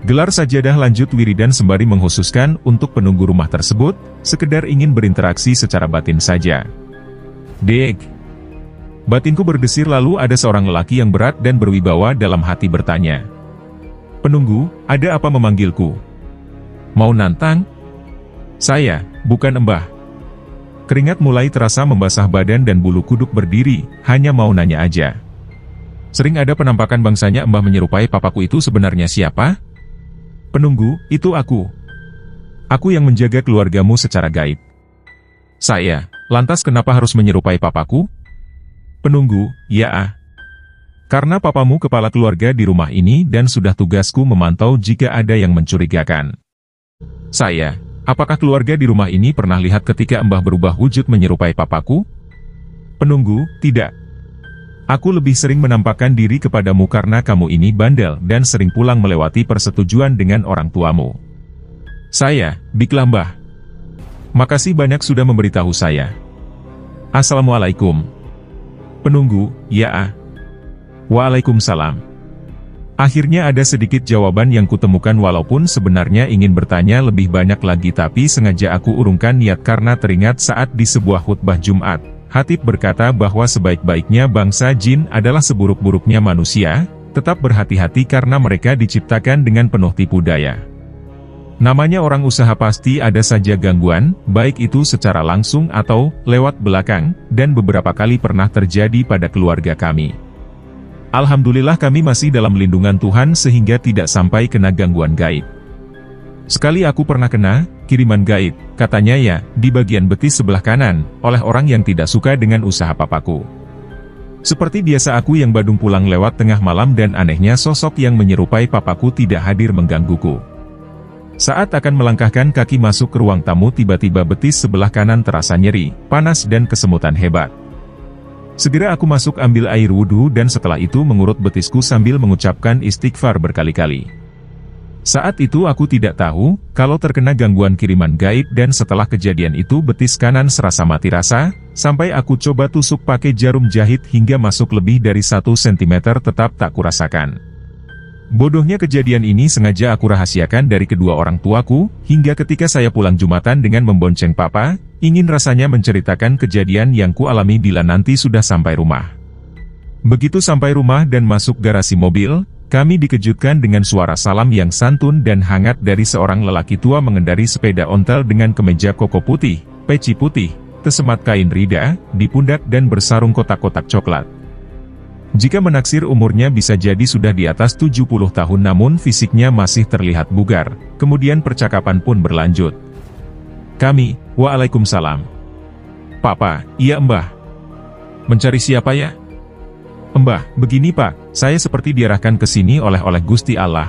Gelar sajadah lanjut wiridan sembari menghususkan untuk penunggu rumah tersebut, sekedar ingin berinteraksi secara batin saja. Dek. Batinku berdesir lalu ada seorang lelaki yang berat dan berwibawa dalam hati bertanya. Penunggu, ada apa memanggilku? Mau nantang? Saya, bukan Mbah. Keringat mulai terasa membasah badan dan bulu kuduk berdiri, hanya mau nanya aja. Sering ada penampakan bangsanya Mbah menyerupai papaku itu sebenarnya siapa? Penunggu, itu aku. Aku yang menjaga keluargamu secara gaib. Saya, lantas kenapa harus menyerupai papaku? Penunggu, ya. Karena papamu kepala keluarga di rumah ini dan sudah tugasku memantau jika ada yang mencurigakan. Saya, apakah keluarga di rumah ini pernah lihat ketika Mbah berubah wujud menyerupai papaku? Penunggu, tidak. Aku lebih sering menampakkan diri kepadamu karena kamu ini bandel dan sering pulang melewati persetujuan dengan orang tuamu. Saya, baiklah Mbah. Makasih banyak sudah memberitahu saya. Assalamualaikum. Penunggu, ya. Waalaikumsalam. Akhirnya ada sedikit jawaban yang kutemukan walaupun sebenarnya ingin bertanya lebih banyak lagi tapi sengaja aku urungkan niat karena teringat saat di sebuah khutbah Jumat. Hatib berkata bahwa sebaik-baiknya bangsa jin adalah seburuk-buruknya manusia, tetap berhati-hati karena mereka diciptakan dengan penuh tipu daya. Namanya orang usaha pasti ada saja gangguan, baik itu secara langsung atau lewat belakang, dan beberapa kali pernah terjadi pada keluarga kami. Alhamdulillah kami masih dalam lindungan Tuhan sehingga tidak sampai kena gangguan gaib. Sekali aku pernah kena kiriman gaib, katanya ya, di bagian betis sebelah kanan, oleh orang yang tidak suka dengan usaha papaku. Seperti biasa aku yang badung pulang lewat tengah malam dan anehnya sosok yang menyerupai papaku tidak hadir menggangguku. Saat akan melangkahkan kaki masuk ke ruang tamu tiba-tiba betis sebelah kanan terasa nyeri, panas dan kesemutan hebat. Segera aku masuk ambil air wudhu dan setelah itu mengurut betisku sambil mengucapkan istighfar berkali-kali. Saat itu aku tidak tahu, kalau terkena gangguan kiriman gaib dan setelah kejadian itu betis kanan serasa mati rasa, sampai aku coba tusuk pakai jarum jahit hingga masuk lebih dari 1 cm tetap tak kurasakan. Bodohnya kejadian ini sengaja aku rahasiakan dari kedua orang tuaku, hingga ketika saya pulang Jumatan dengan membonceng papa, ingin rasanya menceritakan kejadian yang kualami bila nanti sudah sampai rumah. Begitu sampai rumah dan masuk garasi mobil, kami dikejutkan dengan suara salam yang santun dan hangat dari seorang lelaki tua mengendari sepeda ontel dengan kemeja koko putih, peci putih, tersemat kain rida, di pundak dan bersarung kotak-kotak coklat. Jika menaksir umurnya bisa jadi sudah di atas 70 tahun namun fisiknya masih terlihat bugar, kemudian percakapan pun berlanjut. Kami, Waalaikumsalam. Papa, iya Mbah. Mencari siapa ya? Mbah, begini Pak, saya seperti diarahkan ke sini oleh Gusti Allah.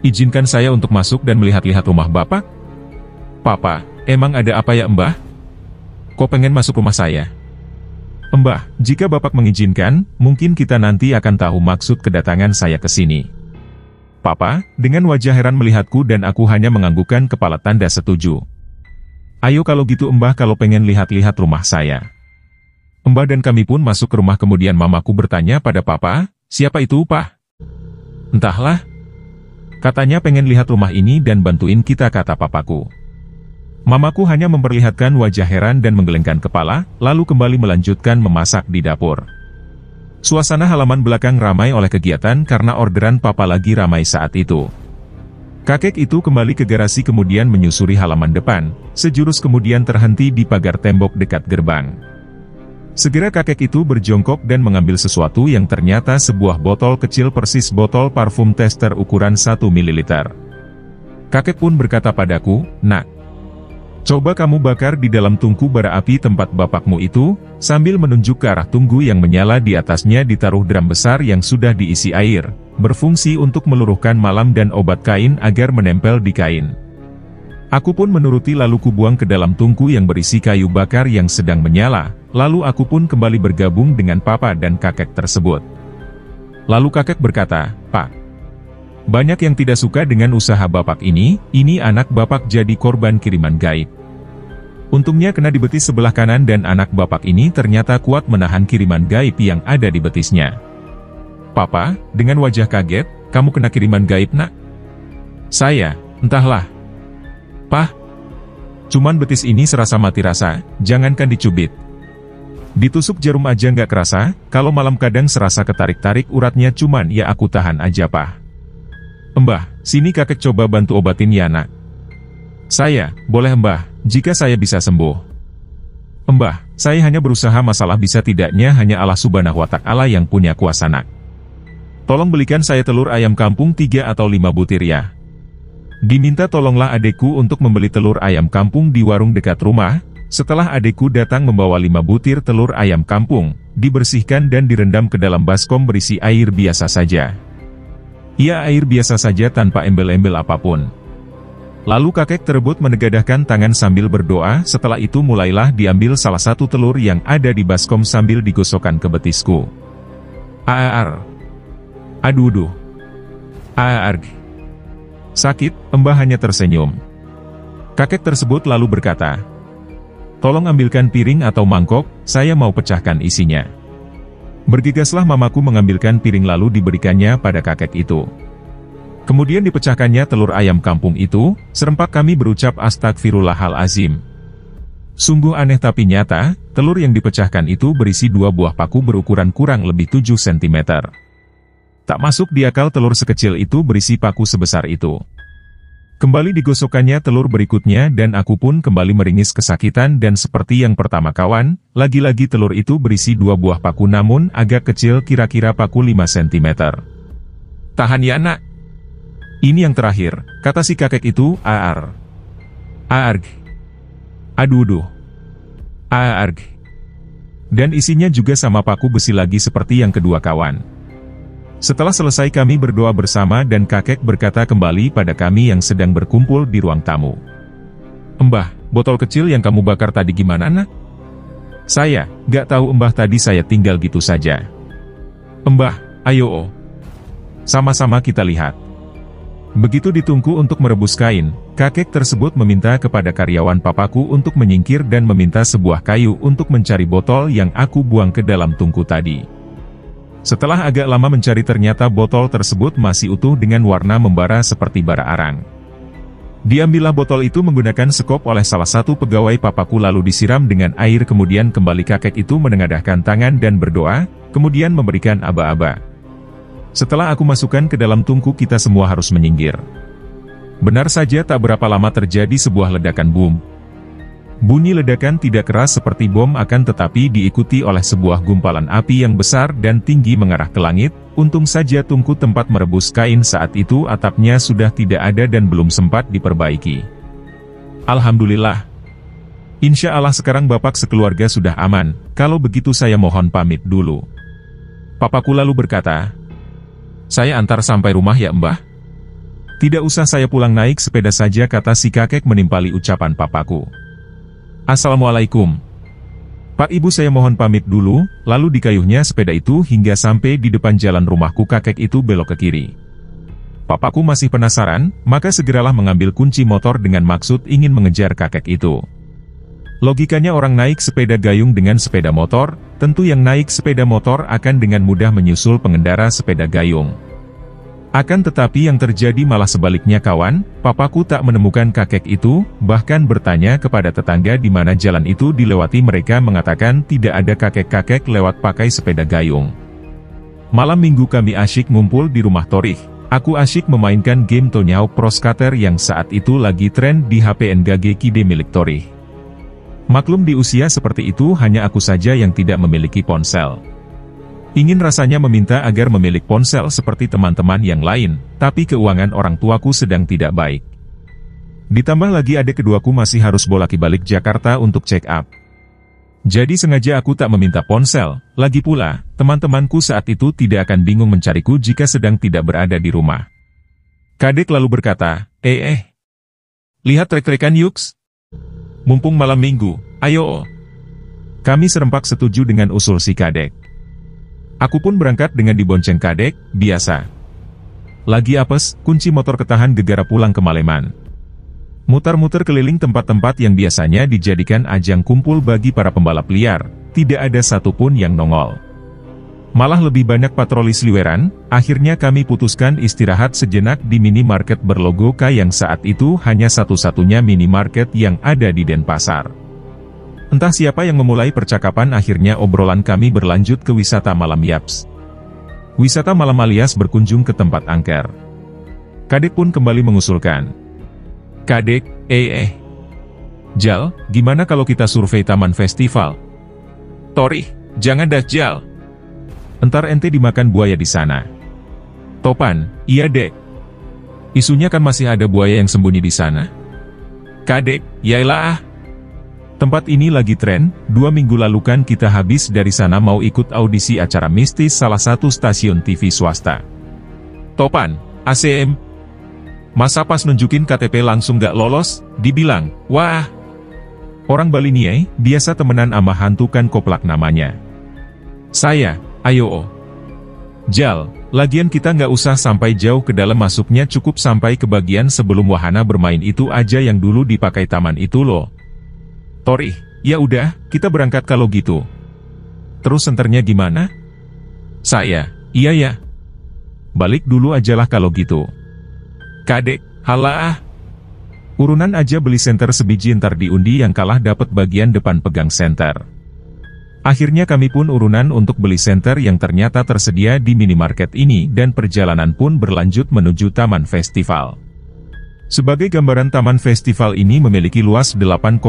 Izinkan saya untuk masuk dan melihat-lihat rumah Bapak? Papa, emang ada apa ya Mbah? Kok pengen masuk rumah saya? Mbah, jika Bapak mengizinkan, mungkin kita nanti akan tahu maksud kedatangan saya ke sini. Papa, dengan wajah heran melihatku dan aku hanya menganggukkan kepala tanda setuju. Ayo kalau gitu Mbah kalau pengen lihat-lihat rumah saya. Mbah dan kami pun masuk ke rumah kemudian mamaku bertanya pada papa, siapa itu Pak? Entahlah. Katanya pengen lihat rumah ini dan bantuin kita kata papaku. Mamaku hanya memperlihatkan wajah heran dan menggelengkan kepala, lalu kembali melanjutkan memasak di dapur. Suasana halaman belakang ramai oleh kegiatan karena orderan papa lagi ramai saat itu. Kakek itu kembali ke garasi kemudian menyusuri halaman depan, sejurus kemudian terhenti di pagar tembok dekat gerbang. Segera kakek itu berjongkok dan mengambil sesuatu yang ternyata sebuah botol kecil persis botol parfum tester ukuran 1 ml. Kakek pun berkata padaku, "Nak, coba kamu bakar di dalam tungku bara api tempat bapakmu itu," sambil menunjuk ke arah tunggu yang menyala di atasnya ditaruh drum besar yang sudah diisi air, berfungsi untuk meluruhkan malam dan obat kain agar menempel di kain. Aku pun menuruti lalu kubuang ke dalam tungku yang berisi kayu bakar yang sedang menyala, lalu aku pun kembali bergabung dengan papa dan kakek tersebut. Lalu kakek berkata, "Pak, banyak yang tidak suka dengan usaha bapak ini anak bapak jadi korban kiriman gaib. Untungnya kena di betis sebelah kanan dan anak bapak ini ternyata kuat menahan kiriman gaib yang ada di betisnya." Papa, dengan wajah kaget, "Kamu kena kiriman gaib nak?" Saya, "Entahlah. Pah, cuman betis ini serasa mati rasa, jangankan dicubit. Ditusuk jarum aja nggak kerasa, kalau malam kadang serasa ketarik-tarik uratnya cuman ya aku tahan aja Pah." "Mbah, sini kakek coba bantu obatin ya nak." Saya, "Boleh Mbah, jika saya bisa sembuh." Mbah, saya hanya berusaha, masalah bisa tidaknya hanya Allah Subhanahu wa Ta'ala yang punya kuasa nak. Tolong belikan saya telur ayam kampung 3 atau 5 butir ya. Diminta tolonglah adekku untuk membeli telur ayam kampung di warung dekat rumah. Setelah adekku datang membawa 5 butir telur ayam kampung, dibersihkan dan direndam ke dalam baskom berisi air biasa saja. Iya, air biasa saja tanpa embel-embel apapun. Lalu kakek tersebut menegadahkan tangan sambil berdoa. Setelah itu mulailah diambil salah satu telur yang ada di baskom sambil digosokkan ke betisku. Aar. Aduh. Aar. Sakit, Mbah hanya tersenyum. Kakek tersebut lalu berkata, "Tolong ambilkan piring atau mangkok, saya mau pecahkan isinya." Bergegaslah mamaku mengambilkan piring lalu diberikannya pada kakek itu. Kemudian dipecahkannya telur ayam kampung itu, serempak kami berucap astagfirullahalazim. Sungguh aneh tapi nyata, telur yang dipecahkan itu berisi 2 buah paku berukuran kurang lebih 7 cm. Tak masuk di akal telur sekecil itu berisi paku sebesar itu. Kembali digosokkannya telur berikutnya dan aku pun kembali meringis kesakitan dan seperti yang pertama kawan, lagi-lagi telur itu berisi 2 buah paku namun agak kecil kira-kira paku 5 cm. Tahan ya nak. Ini yang terakhir, kata si kakek itu, aar. Aarg. Aduh. Aarg. Dan isinya juga sama paku besi lagi seperti yang kedua kawan. Setelah selesai kami berdoa bersama dan kakek berkata kembali pada kami yang sedang berkumpul di ruang tamu. "Mbah, botol kecil yang kamu bakar tadi gimana nak?" "Saya, gak tahu Mbah, tadi saya tinggal gitu saja." "Mbah, ayo sama-sama kita lihat." Begitu ditunggu untuk merebus kain, kakek tersebut meminta kepada karyawan papaku untuk menyingkir dan meminta sebuah kayu untuk mencari botol yang aku buang ke dalam tungku tadi. Setelah agak lama mencari ternyata botol tersebut masih utuh dengan warna membara seperti bara arang. Diambillah botol itu menggunakan sekop oleh salah satu pegawai papaku lalu disiram dengan air kemudian kembali kakek itu menengadahkan tangan dan berdoa, kemudian memberikan aba-aba. Setelah aku masukkan ke dalam tungku kita semua harus menyingkir. Benar saja tak berapa lama terjadi sebuah ledakan bom. Bunyi ledakan tidak keras seperti bom akan tetapi diikuti oleh sebuah gumpalan api yang besar dan tinggi mengarah ke langit. Untung saja tungku tempat merebus kain saat itu atapnya sudah tidak ada dan belum sempat diperbaiki. Alhamdulillah. Insya Allah sekarang bapak sekeluarga sudah aman, kalau begitu saya mohon pamit dulu. Papaku lalu berkata, "Saya antar sampai rumah ya Mbah?" "Tidak usah, saya pulang naik sepeda saja," kata si kakek menimpali ucapan papaku. "Assalamualaikum. Pak Ibu, saya mohon pamit dulu," lalu dikayuhnya sepeda itu hingga sampai di depan jalan rumahku. Kakek itu belok ke kiri. Papaku masih penasaran, maka segeralah mengambil kunci motor dengan maksud ingin mengejar kakek itu. Logikanya orang naik sepeda gayung dengan sepeda motor, tentu yang naik sepeda motor akan dengan mudah menyusul pengendara sepeda gayung. Akan tetapi yang terjadi malah sebaliknya kawan, papaku tak menemukan kakek itu, bahkan bertanya kepada tetangga di mana jalan itu dilewati mereka mengatakan tidak ada kakek-kakek lewat pakai sepeda gayung. Malam minggu kami asyik ngumpul di rumah Torih. Aku asyik memainkan game Tonyao Pro Skater yang saat itu lagi tren di HP NGG Kide milik Torih. Maklum di usia seperti itu hanya aku saja yang tidak memiliki ponsel. Ingin rasanya meminta agar memiliki ponsel seperti teman-teman yang lain, tapi keuangan orang tuaku sedang tidak baik. Ditambah lagi adik keduaku masih harus bolak-balik Jakarta untuk check up. Jadi sengaja aku tak meminta ponsel, lagi pula, teman-temanku saat itu tidak akan bingung mencariku jika sedang tidak berada di rumah. Kadek lalu berkata, lihat trek-trekan yuks. Mumpung malam minggu, ayo. Kami serempak setuju dengan usul si kadek. Aku pun berangkat dengan dibonceng kadek, biasa. Lagi apes, kunci motor ketahan gegara pulang ke Maleman. Mutar-muter keliling tempat-tempat yang biasanya dijadikan ajang kumpul bagi para pembalap liar, tidak ada satupun yang nongol. Malah lebih banyak patroli seliweran, akhirnya kami putuskan istirahat sejenak di minimarket berlogo K yang saat itu hanya satu-satunya minimarket yang ada di Denpasar. Entah siapa yang memulai percakapan akhirnya obrolan kami berlanjut ke wisata malam yaps. Wisata malam alias berkunjung ke tempat angker. Kadek pun kembali mengusulkan. Kadek, Jal, gimana kalau kita survei taman festival? Torih, jangan dah Jal. Entar ente dimakan buaya di sana. Topan, iya dek. Isunya kan masih ada buaya yang sembunyi di sana. Kadek, yaelah. Tempat ini lagi tren, 2 minggu lalu kan kita habis dari sana mau ikut audisi acara mistis salah satu stasiun TV swasta. Topan, ACM. Masa pas nunjukin KTP langsung gak lolos, dibilang, wah. Orang Bali nih, biasa temenan ama hantu kan koplak namanya. Saya, ayo. Jal, lagian kita nggak usah sampai jauh ke dalam masuknya cukup sampai ke bagian sebelum wahana bermain itu aja yang dulu dipakai taman itu loh. Torih, ya udah, kita berangkat kalau gitu. Terus senternya gimana? Saya, iya ya. Balik dulu ajalah kalau gitu. Kadek, halah. Urunan aja beli senter sebiji ntar diundi yang kalah dapat bagian depan pegang senter. Akhirnya kami pun urunan untuk beli senter yang ternyata tersedia di minimarket ini dan perjalanan pun berlanjut menuju Taman Festival. Sebagai gambaran Taman Festival ini memiliki luas 8,9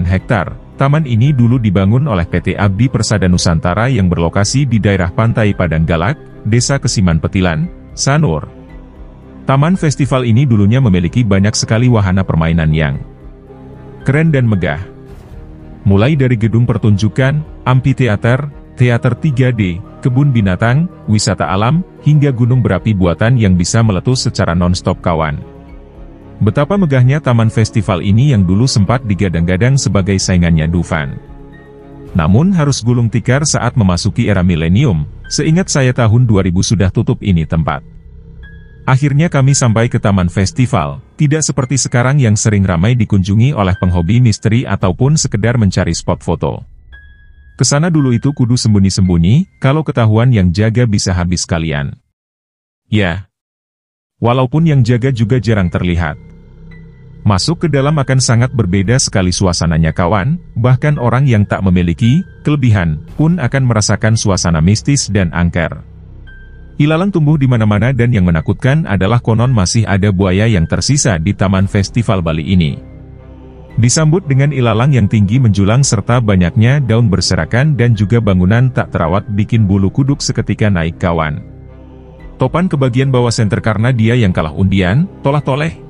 hektar. Taman ini dulu dibangun oleh PT Abdi Persada Nusantara yang berlokasi di daerah Pantai Padang Galak, Desa Kesiman Petilan, Sanur. Taman Festival ini dulunya memiliki banyak sekali wahana permainan yang keren dan megah. Mulai dari gedung pertunjukan, amphitheater, teater 3D, kebun binatang, wisata alam, hingga gunung berapi buatan yang bisa meletus secara non-stop kawan. Betapa megahnya Taman Festival ini yang dulu sempat digadang-gadang sebagai saingannya Dufan. Namun harus gulung tikar saat memasuki era milenium, seingat saya tahun 2000 sudah tutup ini tempat. Akhirnya kami sampai ke Taman Festival, tidak seperti sekarang yang sering ramai dikunjungi oleh penghobi misteri ataupun sekedar mencari spot foto. Kesana dulu itu kudu sembunyi-sembunyi, kalau ketahuan yang jaga bisa habis kalian. Ya. Walaupun yang jaga juga jarang terlihat. Masuk ke dalam akan sangat berbeda sekali suasananya kawan, bahkan orang yang tak memiliki kelebihan pun akan merasakan suasana mistis dan angker. Ilalang tumbuh di mana-mana dan yang menakutkan adalah konon masih ada buaya yang tersisa di Taman Festival Bali ini. Disambut dengan ilalang yang tinggi menjulang serta banyaknya daun berserakan dan juga bangunan tak terawat bikin bulu kuduk seketika naik kawan. Topan ke bagian bawah senter karena dia yang kalah undian, tolah-toleh.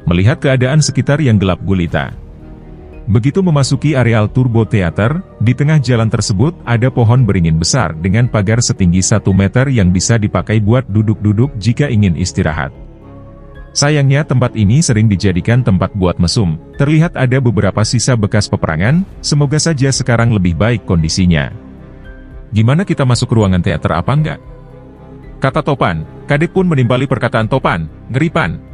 Melihat keadaan sekitar yang gelap gulita. Begitu memasuki areal Turbo Theater, di tengah jalan tersebut ada pohon beringin besar dengan pagar setinggi 1 meter yang bisa dipakai buat duduk-duduk jika ingin istirahat. Sayangnya tempat ini sering dijadikan tempat buat mesum, terlihat ada beberapa sisa bekas peperangan, semoga saja sekarang lebih baik kondisinya. Gimana kita masuk ruangan teater apa enggak? Kata Topan, Kadek pun menimpali perkataan Topan, ngeripan.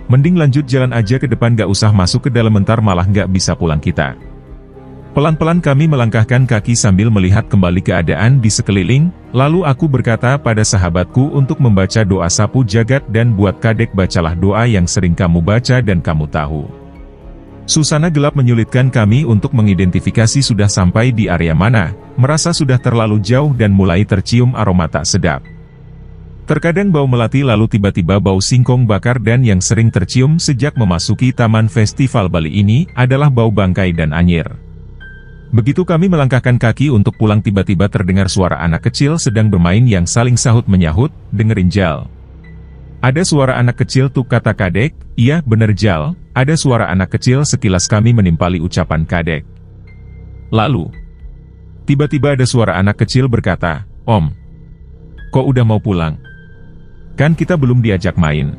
Mending lanjut jalan aja ke depan gak usah masuk ke dalam mentar malah gak bisa pulang kita. Pelan-pelan kami melangkahkan kaki sambil melihat kembali keadaan di sekeliling, lalu aku berkata pada sahabatku untuk membaca doa sapu jagat dan buat Kadek bacalah doa yang sering kamu baca dan kamu tahu. Suasana gelap menyulitkan kami untuk mengidentifikasi sudah sampai di area mana, merasa sudah terlalu jauh dan mulai tercium aroma tak sedap. Terkadang bau melati lalu tiba-tiba bau singkong bakar dan yang sering tercium sejak memasuki Taman Festival Bali ini adalah bau bangkai dan anyir. Begitu kami melangkahkan kaki untuk pulang tiba-tiba terdengar suara anak kecil sedang bermain yang saling sahut menyahut, dengerin Jal. Ada suara anak kecil tuh kata Kadek, iya bener Jal, ada suara anak kecil sekilas kami menimpali ucapan Kadek. Lalu, tiba-tiba ada suara anak kecil berkata, Om, kok udah mau pulang? Kan kita belum diajak main.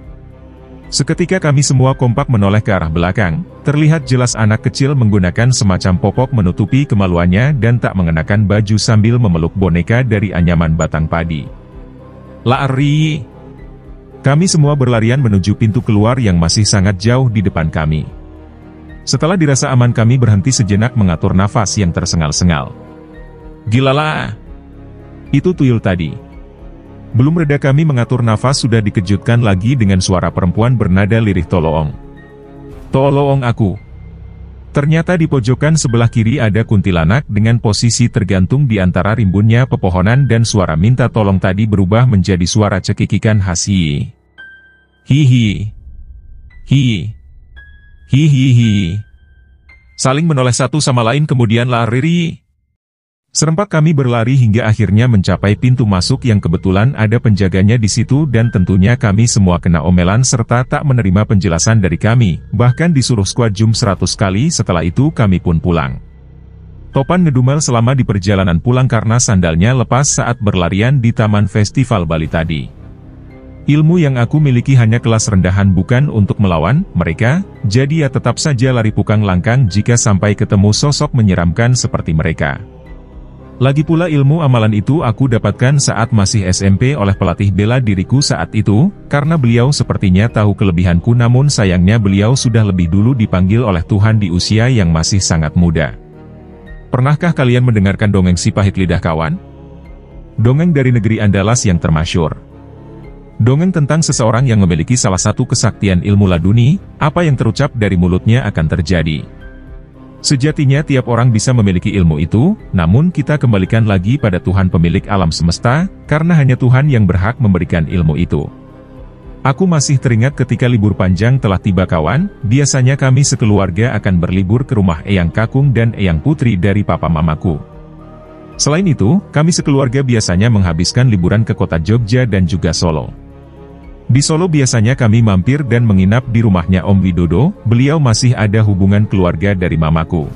Seketika kami semua kompak menoleh ke arah belakang, terlihat jelas anak kecil menggunakan semacam popok menutupi kemaluannya dan tak mengenakan baju sambil memeluk boneka dari anyaman batang padi. Lari! Kami semua berlarian menuju pintu keluar yang masih sangat jauh di depan kami. Setelah dirasa aman kami berhenti sejenak mengatur nafas yang tersengal-sengal. Gilalah! Itu tuyul tadi. Belum reda kami mengatur nafas sudah dikejutkan lagi dengan suara perempuan bernada lirih tolong. Tolong aku. Ternyata di pojokan sebelah kiri ada kuntilanak dengan posisi tergantung di antara rimbunnya pepohonan dan suara minta tolong tadi berubah menjadi suara cekikikan khas hi. Hihi. Hi. Hihihi. saling menoleh satu sama lain kemudian lari. Serempak kami berlari hingga akhirnya mencapai pintu masuk yang kebetulan ada penjaganya di situ dan tentunya kami semua kena omelan serta tak menerima penjelasan dari kami, bahkan disuruh squad jump 100 kali. Setelah itu kami pun pulang. Topan ngedumel selama di perjalanan pulang karena sandalnya lepas saat berlarian di Taman Festival Bali tadi. Ilmu yang aku miliki hanya kelas rendahan bukan untuk melawan mereka, jadi ya tetap saja lari pukang langkang jika sampai ketemu sosok menyeramkan seperti mereka. Lagi pula ilmu amalan itu aku dapatkan saat masih SMP oleh pelatih bela diriku saat itu, karena beliau sepertinya tahu kelebihanku namun sayangnya beliau sudah lebih dulu dipanggil oleh Tuhan di usia yang masih sangat muda. Pernahkah kalian mendengarkan dongeng Si Pahit Lidah Kawan? Dongeng dari negeri Andalas yang termasyur. Dongeng tentang seseorang yang memiliki salah satu kesaktian ilmu laduni, apa yang terucap dari mulutnya akan terjadi. Sejatinya tiap orang bisa memiliki ilmu itu, namun kita kembalikan lagi pada Tuhan pemilik alam semesta, karena hanya Tuhan yang berhak memberikan ilmu itu. Aku masih teringat ketika libur panjang telah tiba kawan, biasanya kami sekeluarga akan berlibur ke rumah Eyang Kakung dan Eyang Putri dari papa mamaku. Selain itu, kami sekeluarga biasanya menghabiskan liburan ke kota Jogja dan juga Solo. Di Solo biasanya kami mampir dan menginap di rumahnya Om Widodo, beliau masih ada hubungan keluarga dari mamaku.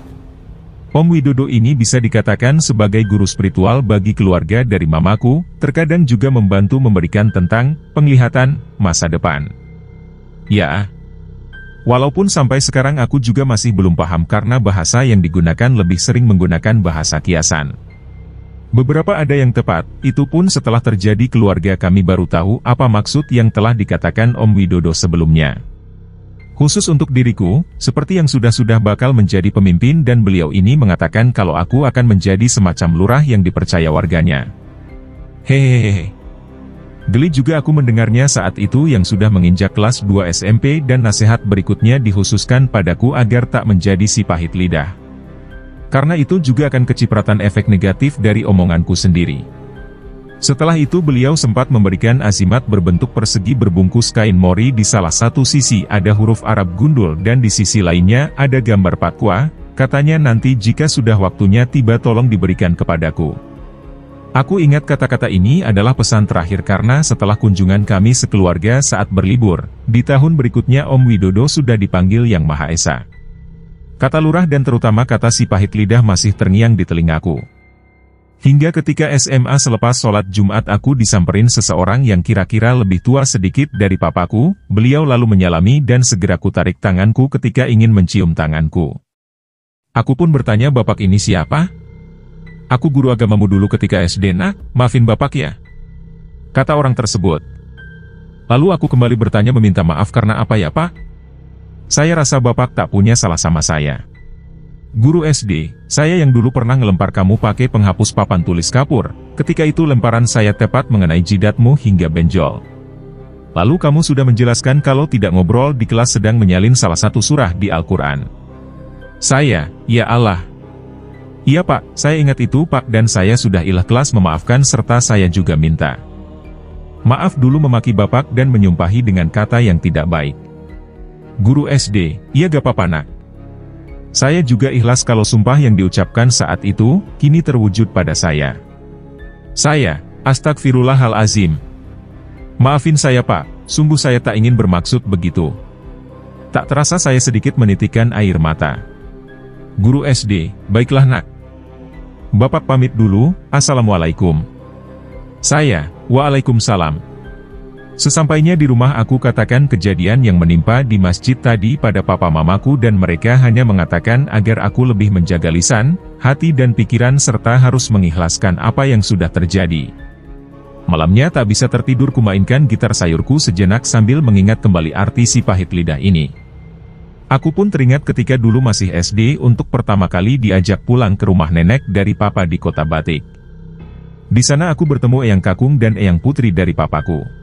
Om Widodo ini bisa dikatakan sebagai guru spiritual bagi keluarga dari mamaku, terkadang juga membantu memberikan tentang penglihatan masa depan. Ya, walaupun sampai sekarang aku juga masih belum paham karena bahasa yang digunakan lebih sering menggunakan bahasa kiasan. Beberapa ada yang tepat, itu pun setelah terjadi keluarga kami baru tahu apa maksud yang telah dikatakan Om Widodo sebelumnya. Khusus untuk diriku, seperti yang sudah-sudah bakal menjadi pemimpin dan beliau ini mengatakan kalau aku akan menjadi semacam lurah yang dipercaya warganya. Hehehe. Geli juga aku mendengarnya saat itu yang sudah menginjak kelas 2 SMP dan nasihat berikutnya dikhususkan padaku agar tak menjadi si pahit lidah. Karena itu juga akan kecipratan efek negatif dari omonganku sendiri. Setelah itu beliau sempat memberikan azimat berbentuk persegi berbungkus kain mori di salah satu sisi ada huruf Arab gundul dan di sisi lainnya ada gambar patwa, katanya nanti jika sudah waktunya tiba tolong diberikan kepadaku. Aku ingat kata-kata ini adalah pesan terakhir karena setelah kunjungan kami sekeluarga saat berlibur, di tahun berikutnya Om Widodo sudah dipanggil Yang Maha Esa. Kata lurah dan terutama kata si pahit lidah masih terngiang di telingaku. Hingga ketika SMA selepas sholat Jumat aku disamperin seseorang yang kira-kira lebih tua sedikit dari papaku, beliau lalu menyalami dan segera kutarik tanganku ketika ingin mencium tanganku. Aku pun bertanya bapak ini siapa? Aku guru agamamu dulu ketika SD nak, maafin bapak ya. Kata orang tersebut. Lalu aku kembali bertanya meminta maaf karena apa ya pak? Saya rasa bapak tak punya salah sama saya. Guru SD, saya yang dulu pernah ngelempar kamu pakai penghapus papan tulis kapur, ketika itu lemparan saya tepat mengenai jidatmu hingga benjol. Lalu kamu sudah menjelaskan kalau tidak ngobrol di kelas sedang menyalin salah satu surah di Al-Quran. Saya, ya Allah. Iya pak, saya ingat itu pak dan saya sudah ilah kelas memaafkan serta saya juga minta maaf dulu memaki bapak dan menyumpahi dengan kata yang tidak baik. Guru SD, iya gak apa-apa nak. Saya juga ikhlas kalau sumpah yang diucapkan saat itu, kini terwujud pada saya. Saya, astagfirullahalazim. Maafin saya pak, sungguh saya tak ingin bermaksud begitu. Tak terasa saya sedikit menitikkan air mata. Guru SD, baiklah nak. Bapak pamit dulu, assalamualaikum. Saya, waalaikumsalam. Sesampainya di rumah aku katakan kejadian yang menimpa di masjid tadi pada papa mamaku dan mereka hanya mengatakan agar aku lebih menjaga lisan, hati dan pikiran serta harus mengikhlaskan apa yang sudah terjadi. Malamnya tak bisa tertidur kumainkan gitar sayurku sejenak sambil mengingat kembali arti si pahit lidah ini. Aku pun teringat ketika dulu masih SD untuk pertama kali diajak pulang ke rumah nenek dari papa di kota Batik. Di sana aku bertemu Eyang Kakung dan Eyang Putri dari papaku.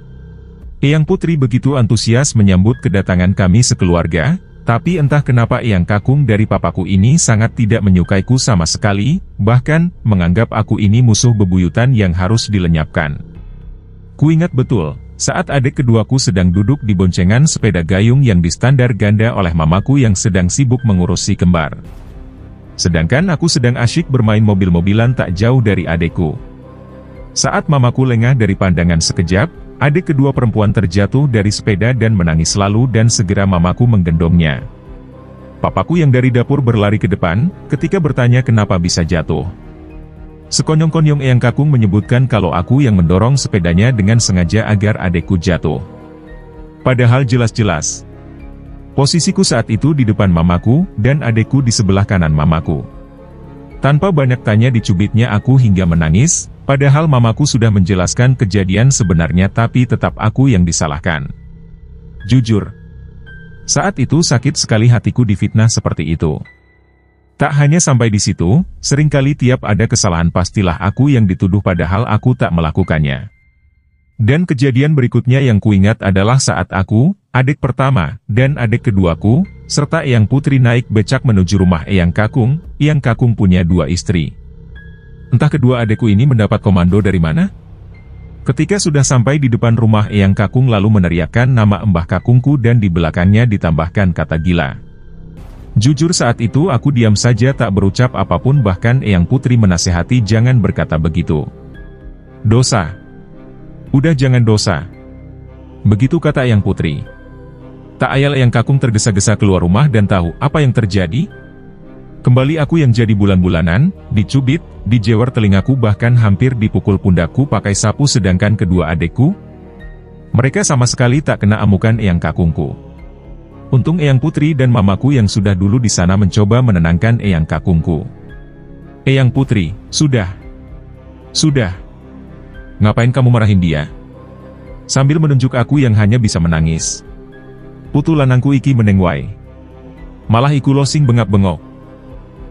Eyang Putri begitu antusias menyambut kedatangan kami sekeluarga, tapi entah kenapa Eyang Kakung dari papaku ini sangat tidak menyukaiku sama sekali, bahkan menganggap aku ini musuh bebuyutan yang harus dilenyapkan. Kuingat betul, saat adik keduaku sedang duduk di boncengan sepeda gayung yang distandar ganda oleh mamaku yang sedang sibuk mengurus si kembar. Sedangkan aku sedang asyik bermain mobil-mobilan tak jauh dari adekku. Saat mamaku lengah dari pandangan sekejap, adik kedua perempuan terjatuh dari sepeda dan menangis lalu dan segera mamaku menggendongnya. Papaku yang dari dapur berlari ke depan, ketika bertanya kenapa bisa jatuh. Sekonyong-konyong Eyang Kakung menyebutkan kalau aku yang mendorong sepedanya dengan sengaja agar adekku jatuh. Padahal jelas-jelas posisiku saat itu di depan mamaku, dan adekku di sebelah kanan mamaku. Tanpa banyak tanya dicubitnya aku hingga menangis, padahal mamaku sudah menjelaskan kejadian sebenarnya tapi tetap aku yang disalahkan. Jujur, saat itu sakit sekali hatiku difitnah seperti itu. Tak hanya sampai di situ, seringkali tiap ada kesalahan pastilah aku yang dituduh padahal aku tak melakukannya. Dan kejadian berikutnya yang kuingat adalah saat aku, adik pertama, dan adik keduaku, serta Eyang Putri naik becak menuju rumah Eyang Kakung. Eyang Kakung punya 2 istri. Entah kedua adikku ini mendapat komando dari mana? Ketika sudah sampai di depan rumah Eyang Kakung lalu meneriakkan nama Mbah Kakungku dan di belakangnya ditambahkan kata gila. Jujur saat itu aku diam saja tak berucap apapun bahkan Eyang Putri menasehati jangan berkata begitu. Dosa. Udah jangan dosa. Begitu kata Eyang Putri. Tak ayal Eyang Kakung tergesa-gesa keluar rumah dan tahu apa yang terjadi? Kembali aku yang jadi bulan-bulanan, dicubit, dijewer telingaku bahkan hampir dipukul pundakku pakai sapu sedangkan kedua adekku, mereka sama sekali tak kena amukan Eyang Kakungku. Untung Eyang Putri dan mamaku yang sudah dulu di sana mencoba menenangkan Eyang Kakungku. Eyang Putri, sudah. Ngapain kamu marahin dia? Sambil menunjuk aku yang hanya bisa menangis. Putu lanangku iki menengwai. Malah iku losing bengak-bengok.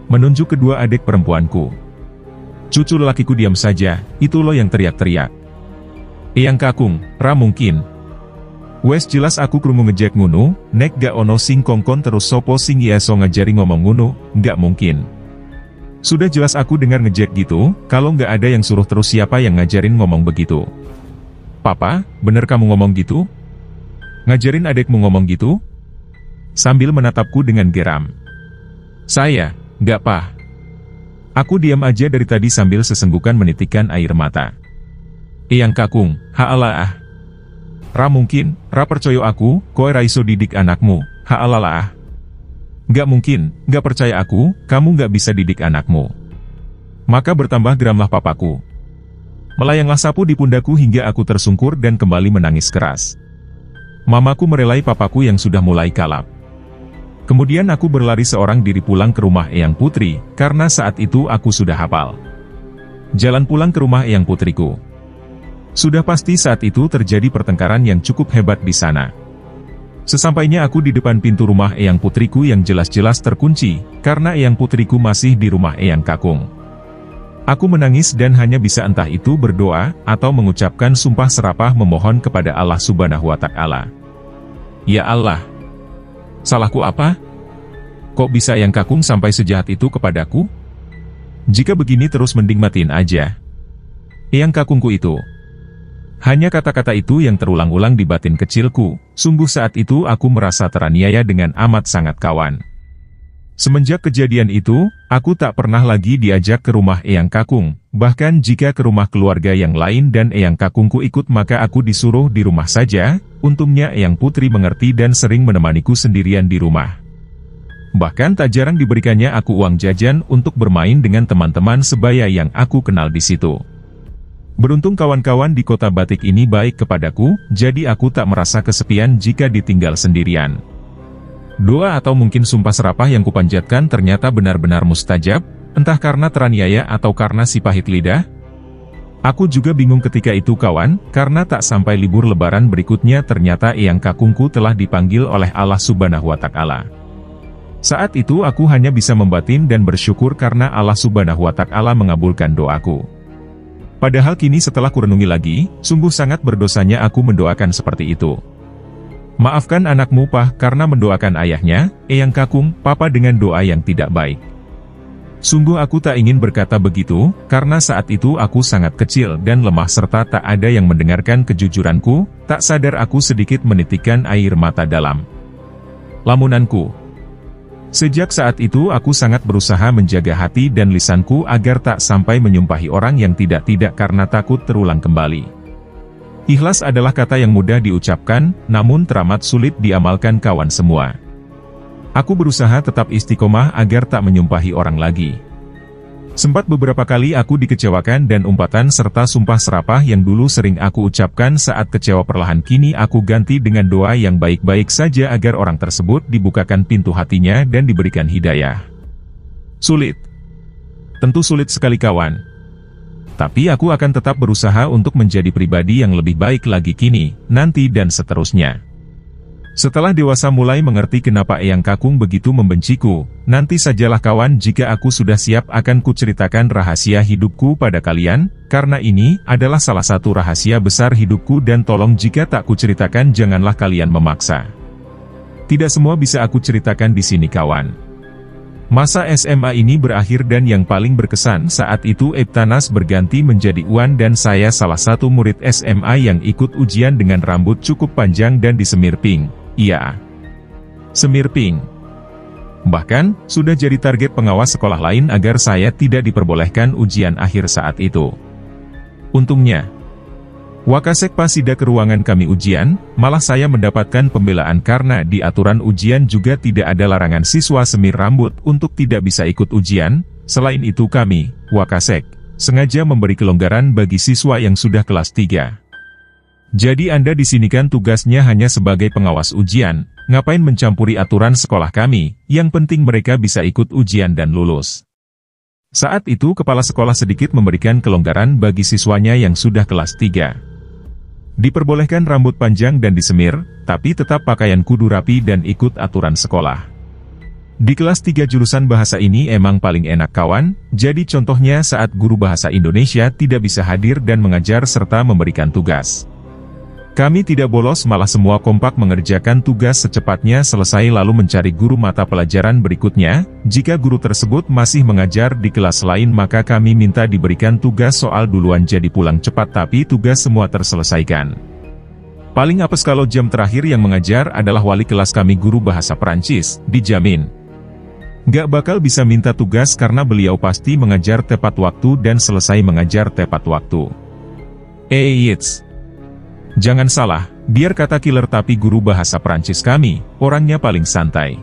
Menunjuk kedua adik perempuanku. Cucu lelakiku diam saja, itu lo yang teriak-teriak. Eyang Kakung, ra mungkin. Wes jelas aku krungu ngejek ngunu, nek gak ono sing kongkon terus sopo sing iso ngajari ngomong ngunu, gak mungkin. Sudah jelas aku dengar ngejek gitu, kalau nggak ada yang suruh terus siapa yang ngajarin ngomong begitu? Papa, bener kamu ngomong gitu? Ngajarin adekmu ngomong gitu? Sambil menatapku dengan geram. Saya, nggak pa. Aku diam aja dari tadi sambil sesenggukan menitikkan air mata. Eyang Kakung, haalah. Ra mungkin, ra percaya aku, koe raiso didik anakmu, haalah. Gak mungkin, gak percaya aku, kamu gak bisa didik anakmu. Maka bertambah geramlah papaku. Melayanglah sapu di pundaku hingga aku tersungkur dan kembali menangis keras. Mamaku merelai papaku yang sudah mulai kalap. Kemudian aku berlari seorang diri pulang ke rumah Eyang Putri, karena saat itu aku sudah hafal jalan pulang ke rumah Eyang Putriku. Sudah pasti saat itu terjadi pertengkaran yang cukup hebat di sana. Sesampainya aku di depan pintu rumah Eyang Putriku yang jelas-jelas terkunci, karena Eyang Putriku masih di rumah Eyang Kakung. Aku menangis dan hanya bisa entah itu berdoa, atau mengucapkan sumpah serapah memohon kepada Allah Subhanahu wa Ta'ala. Ya Allah! Salahku apa? Kok bisa Eyang Kakung sampai sejahat itu kepadaku? Jika begini terus mending matiin aja. Eyang Kakungku itu. Hanya kata-kata itu yang terulang-ulang di batin kecilku, sungguh saat itu aku merasa teraniaya dengan amat sangat kawan. Semenjak kejadian itu, aku tak pernah lagi diajak ke rumah Eyang Kakung, bahkan jika ke rumah keluarga yang lain dan Eyang Kakungku ikut maka aku disuruh di rumah saja. Untungnya Eyang Putri mengerti dan sering menemaniku sendirian di rumah. Bahkan tak jarang diberikannya aku uang jajan untuk bermain dengan teman-teman sebaya yang aku kenal di situ. Beruntung kawan-kawan di kota batik ini baik kepadaku, jadi aku tak merasa kesepian jika ditinggal sendirian. Doa atau mungkin sumpah serapah yang kupanjatkan ternyata benar-benar mustajab, entah karena teraniaya atau karena si pahit lidah. Aku juga bingung ketika itu kawan, karena tak sampai libur lebaran berikutnya ternyata Eyang Kakungku telah dipanggil oleh Allah Subhanahu wa Ta'ala. Saat itu aku hanya bisa membatin dan bersyukur karena Allah Subhanahu wa Ta'ala mengabulkan doaku. Padahal kini setelah kurenungi lagi, sungguh sangat berdosanya aku mendoakan seperti itu. Maafkan anakmu Pah karena mendoakan ayahnya, Eyang Kakung, Papa dengan doa yang tidak baik. Sungguh aku tak ingin berkata begitu, karena saat itu aku sangat kecil dan lemah serta tak ada yang mendengarkan kejujuranku, tak sadar aku sedikit menitikkan air mata dalam lamunanku. Sejak saat itu aku sangat berusaha menjaga hati dan lisanku agar tak sampai menyumpahi orang yang tidak-tidak karena takut terulang kembali. Ikhlas adalah kata yang mudah diucapkan, namun teramat sulit diamalkan kawan semua. Aku berusaha tetap istiqomah agar tak menyumpahi orang lagi. Sempat beberapa kali aku dikecewakan dan umpatan serta sumpah serapah yang dulu sering aku ucapkan saat kecewa perlahan kini aku ganti dengan doa yang baik-baik saja agar orang tersebut dibukakan pintu hatinya dan diberikan hidayah. Sulit. Tentu sulit sekali kawan. Tapi aku akan tetap berusaha untuk menjadi pribadi yang lebih baik lagi kini, nanti dan seterusnya. Setelah dewasa mulai mengerti kenapa Eyang Kakung begitu membenciku, nanti sajalah kawan jika aku sudah siap akan kuceritakan rahasia hidupku pada kalian, karena ini adalah salah satu rahasia besar hidupku dan tolong jika tak kuceritakan janganlah kalian memaksa. Tidak semua bisa aku ceritakan di sini kawan. Masa SMA ini berakhir dan yang paling berkesan saat itu Eptanas berganti menjadi Uan dan saya salah satu murid SMA yang ikut ujian dengan rambut cukup panjang dan disemir pink. Iya, semir pink. Bahkan, sudah jadi target pengawas sekolah lain agar saya tidak diperbolehkan ujian akhir saat itu. Untungnya, Wakasek pas sidak ke ruangan kami ujian, malah saya mendapatkan pembelaan karena di aturan ujian juga tidak ada larangan siswa semir rambut untuk tidak bisa ikut ujian. Selain itu kami, Wakasek, sengaja memberi kelonggaran bagi siswa yang sudah kelas 3. Jadi Anda di sini kan tugasnya hanya sebagai pengawas ujian, ngapain mencampuri aturan sekolah kami, yang penting mereka bisa ikut ujian dan lulus. Saat itu kepala sekolah sedikit memberikan kelonggaran bagi siswanya yang sudah kelas 3. Diperbolehkan rambut panjang dan disemir, tapi tetap pakaian kudu rapi dan ikut aturan sekolah. Di kelas 3 jurusan bahasa ini emang paling enak kawan, jadi contohnya saat guru bahasa Indonesia tidak bisa hadir dan mengajar serta memberikan tugas. Kami tidak bolos malah semua kompak mengerjakan tugas secepatnya selesai lalu mencari guru mata pelajaran berikutnya. Jika guru tersebut masih mengajar di kelas lain maka kami minta diberikan tugas soal duluan jadi pulang cepat tapi tugas semua terselesaikan. Paling apes kalau jam terakhir yang mengajar adalah wali kelas kami guru bahasa Perancis, dijamin gak bakal bisa minta tugas karena beliau pasti mengajar tepat waktu dan selesai mengajar tepat waktu. Jangan salah, biar kata killer tapi guru bahasa Prancis kami, orangnya paling santai.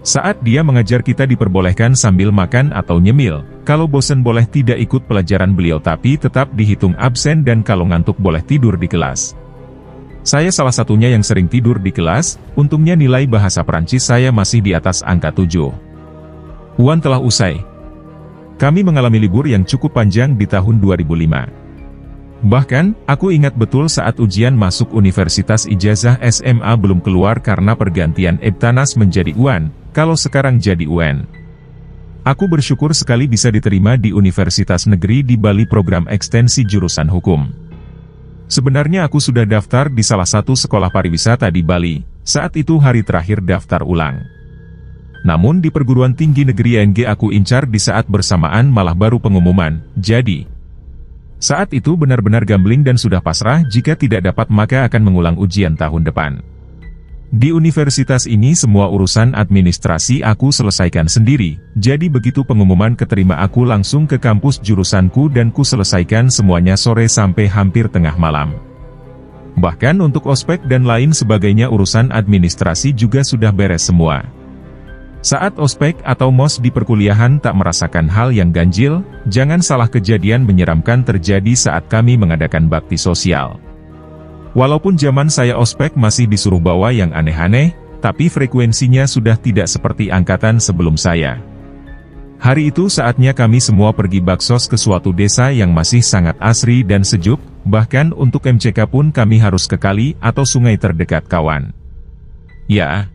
Saat dia mengajar kita diperbolehkan sambil makan atau nyemil, kalau bosen boleh tidak ikut pelajaran beliau tapi tetap dihitung absen dan kalau ngantuk boleh tidur di kelas. Saya salah satunya yang sering tidur di kelas, untungnya nilai bahasa Prancis saya masih di atas angka 7. Uan telah usai. Kami mengalami libur yang cukup panjang di tahun 2005. Bahkan, aku ingat betul saat ujian masuk universitas ijazah SMA belum keluar karena pergantian Eptanas menjadi UAN, kalau sekarang jadi UN. Aku bersyukur sekali bisa diterima di Universitas Negeri di Bali program ekstensi jurusan hukum. Sebenarnya aku sudah daftar di salah satu sekolah pariwisata di Bali, saat itu hari terakhir daftar ulang. Namun di perguruan tinggi negeri ING aku incar di saat bersamaan malah baru pengumuman, jadi saat itu benar-benar gambling dan sudah pasrah jika tidak dapat maka akan mengulang ujian tahun depan. Di universitas ini semua urusan administrasi aku selesaikan sendiri, jadi begitu pengumuman keterima aku langsung ke kampus jurusanku dan ku selesaikan semuanya sore sampai hampir tengah malam. Bahkan untuk ospek dan lain sebagainya urusan administrasi juga sudah beres semua. Saat ospek atau mos di perkuliahan tak merasakan hal yang ganjil, jangan salah kejadian menyeramkan terjadi saat kami mengadakan bakti sosial. Walaupun zaman saya ospek masih disuruh bawa yang aneh-aneh, tapi frekuensinya sudah tidak seperti angkatan sebelum saya. Hari itu saatnya kami semua pergi baksos ke suatu desa yang masih sangat asri dan sejuk, bahkan untuk MCK pun kami harus ke kali atau sungai terdekat kawan. Ya,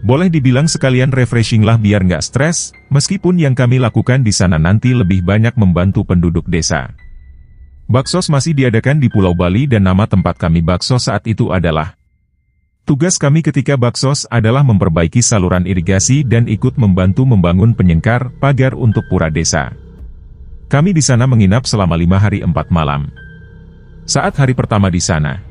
boleh dibilang sekalian refreshing lah biar nggak stres, meskipun yang kami lakukan di sana nanti lebih banyak membantu penduduk desa. Baksos masih diadakan di Pulau Bali dan nama tempat kami baksos saat itu adalah. Tugas kami ketika baksos adalah memperbaiki saluran irigasi dan ikut membantu membangun penyengkar, pagar untuk pura desa. Kami di sana menginap selama 5 hari 4 malam. Saat hari pertama di sana,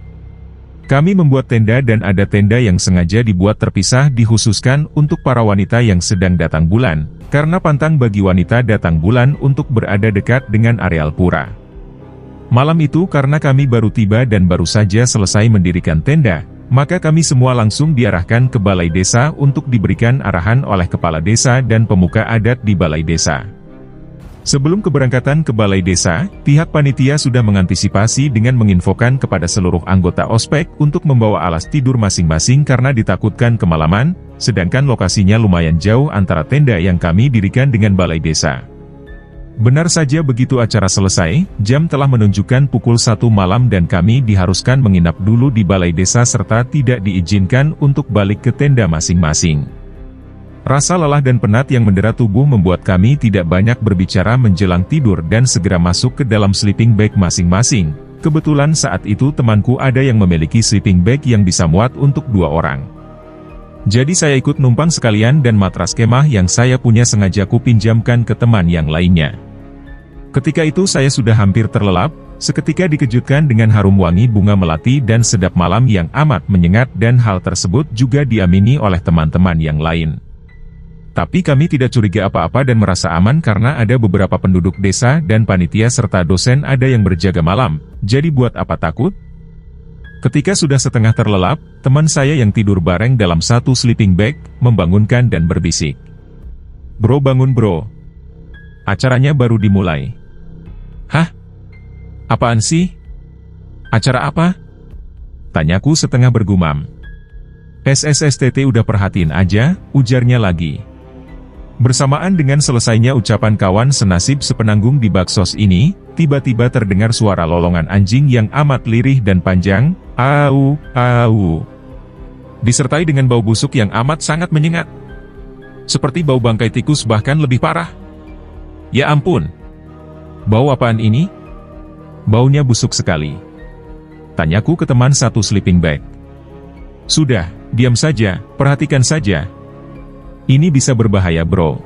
Kami membuat tenda dan ada tenda yang sengaja dibuat terpisah dikhususkan untuk para wanita yang sedang datang bulan, karena pantang bagi wanita datang bulan untuk berada dekat dengan areal pura. Malam itu karena kami baru tiba dan baru saja selesai mendirikan tenda, maka kami semua langsung diarahkan ke balai desa untuk diberikan arahan oleh kepala desa dan pemuka adat di balai desa. Sebelum keberangkatan ke balai desa, pihak panitia sudah mengantisipasi dengan menginfokan kepada seluruh anggota ospek untuk membawa alas tidur masing-masing karena ditakutkan kemalaman, sedangkan lokasinya lumayan jauh antara tenda yang kami dirikan dengan balai desa. Benar saja begitu acara selesai, jam telah menunjukkan pukul 1 malam dan kami diharuskan menginap dulu di balai desa serta tidak diizinkan untuk balik ke tenda masing-masing. Rasa lelah dan penat yang mendera tubuh membuat kami tidak banyak berbicara menjelang tidur dan segera masuk ke dalam sleeping bag masing-masing. Kebetulan saat itu temanku ada yang memiliki sleeping bag yang bisa muat untuk 2 orang. Jadi saya ikut numpang sekalian dan matras kemah yang saya punya sengaja ku pinjamkan ke teman yang lainnya. Ketika itu saya sudah hampir terlelap, seketika dikejutkan dengan harum wangi bunga melati dan sedap malam yang amat menyengat dan hal tersebut juga diamini oleh teman-teman yang lain. Tapi kami tidak curiga apa-apa dan merasa aman karena ada beberapa penduduk desa dan panitia serta dosen ada yang berjaga malam, jadi buat apa takut? Ketika sudah setengah terlelap, teman saya yang tidur bareng dalam satu sleeping bag, membangunkan dan berbisik. "Bro bangun bro. Acaranya baru dimulai." "Hah? Apaan sih? Acara apa?" Tanyaku setengah bergumam. "SSSTT udah perhatiin aja," ujarnya lagi. Bersamaan dengan selesainya ucapan kawan senasib sepenanggung di baksos ini, tiba-tiba terdengar suara lolongan anjing yang amat lirih dan panjang, "Au, au." Disertai dengan bau busuk yang amat sangat menyengat. Seperti bau bangkai tikus bahkan lebih parah. Ya ampun. Bau apaan ini? Baunya busuk sekali. Tanyaku ke teman satu sleeping bag. "Sudah, diam saja, perhatikan saja. Ini bisa berbahaya bro.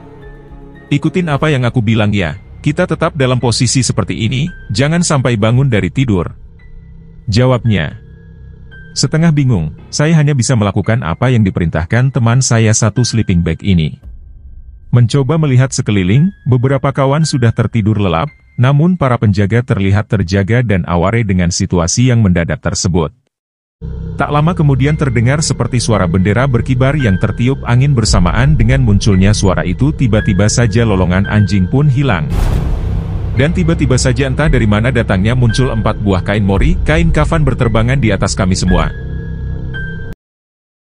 Ikutin apa yang aku bilang ya, kita tetap dalam posisi seperti ini, jangan sampai bangun dari tidur," jawabnya. Setengah bingung, saya hanya bisa melakukan apa yang diperintahkan teman saya satu sleeping bag ini. Mencoba melihat sekeliling, beberapa kawan sudah tertidur lelap, namun para penjaga terlihat terjaga dan aware dengan situasi yang mendadak tersebut. Tak lama kemudian terdengar seperti suara bendera berkibar yang tertiup angin bersamaan dengan munculnya suara itu tiba-tiba saja lolongan anjing pun hilang. Dan tiba-tiba saja entah dari mana datangnya muncul 4 buah kain mori, kain kafan berterbangan di atas kami semua.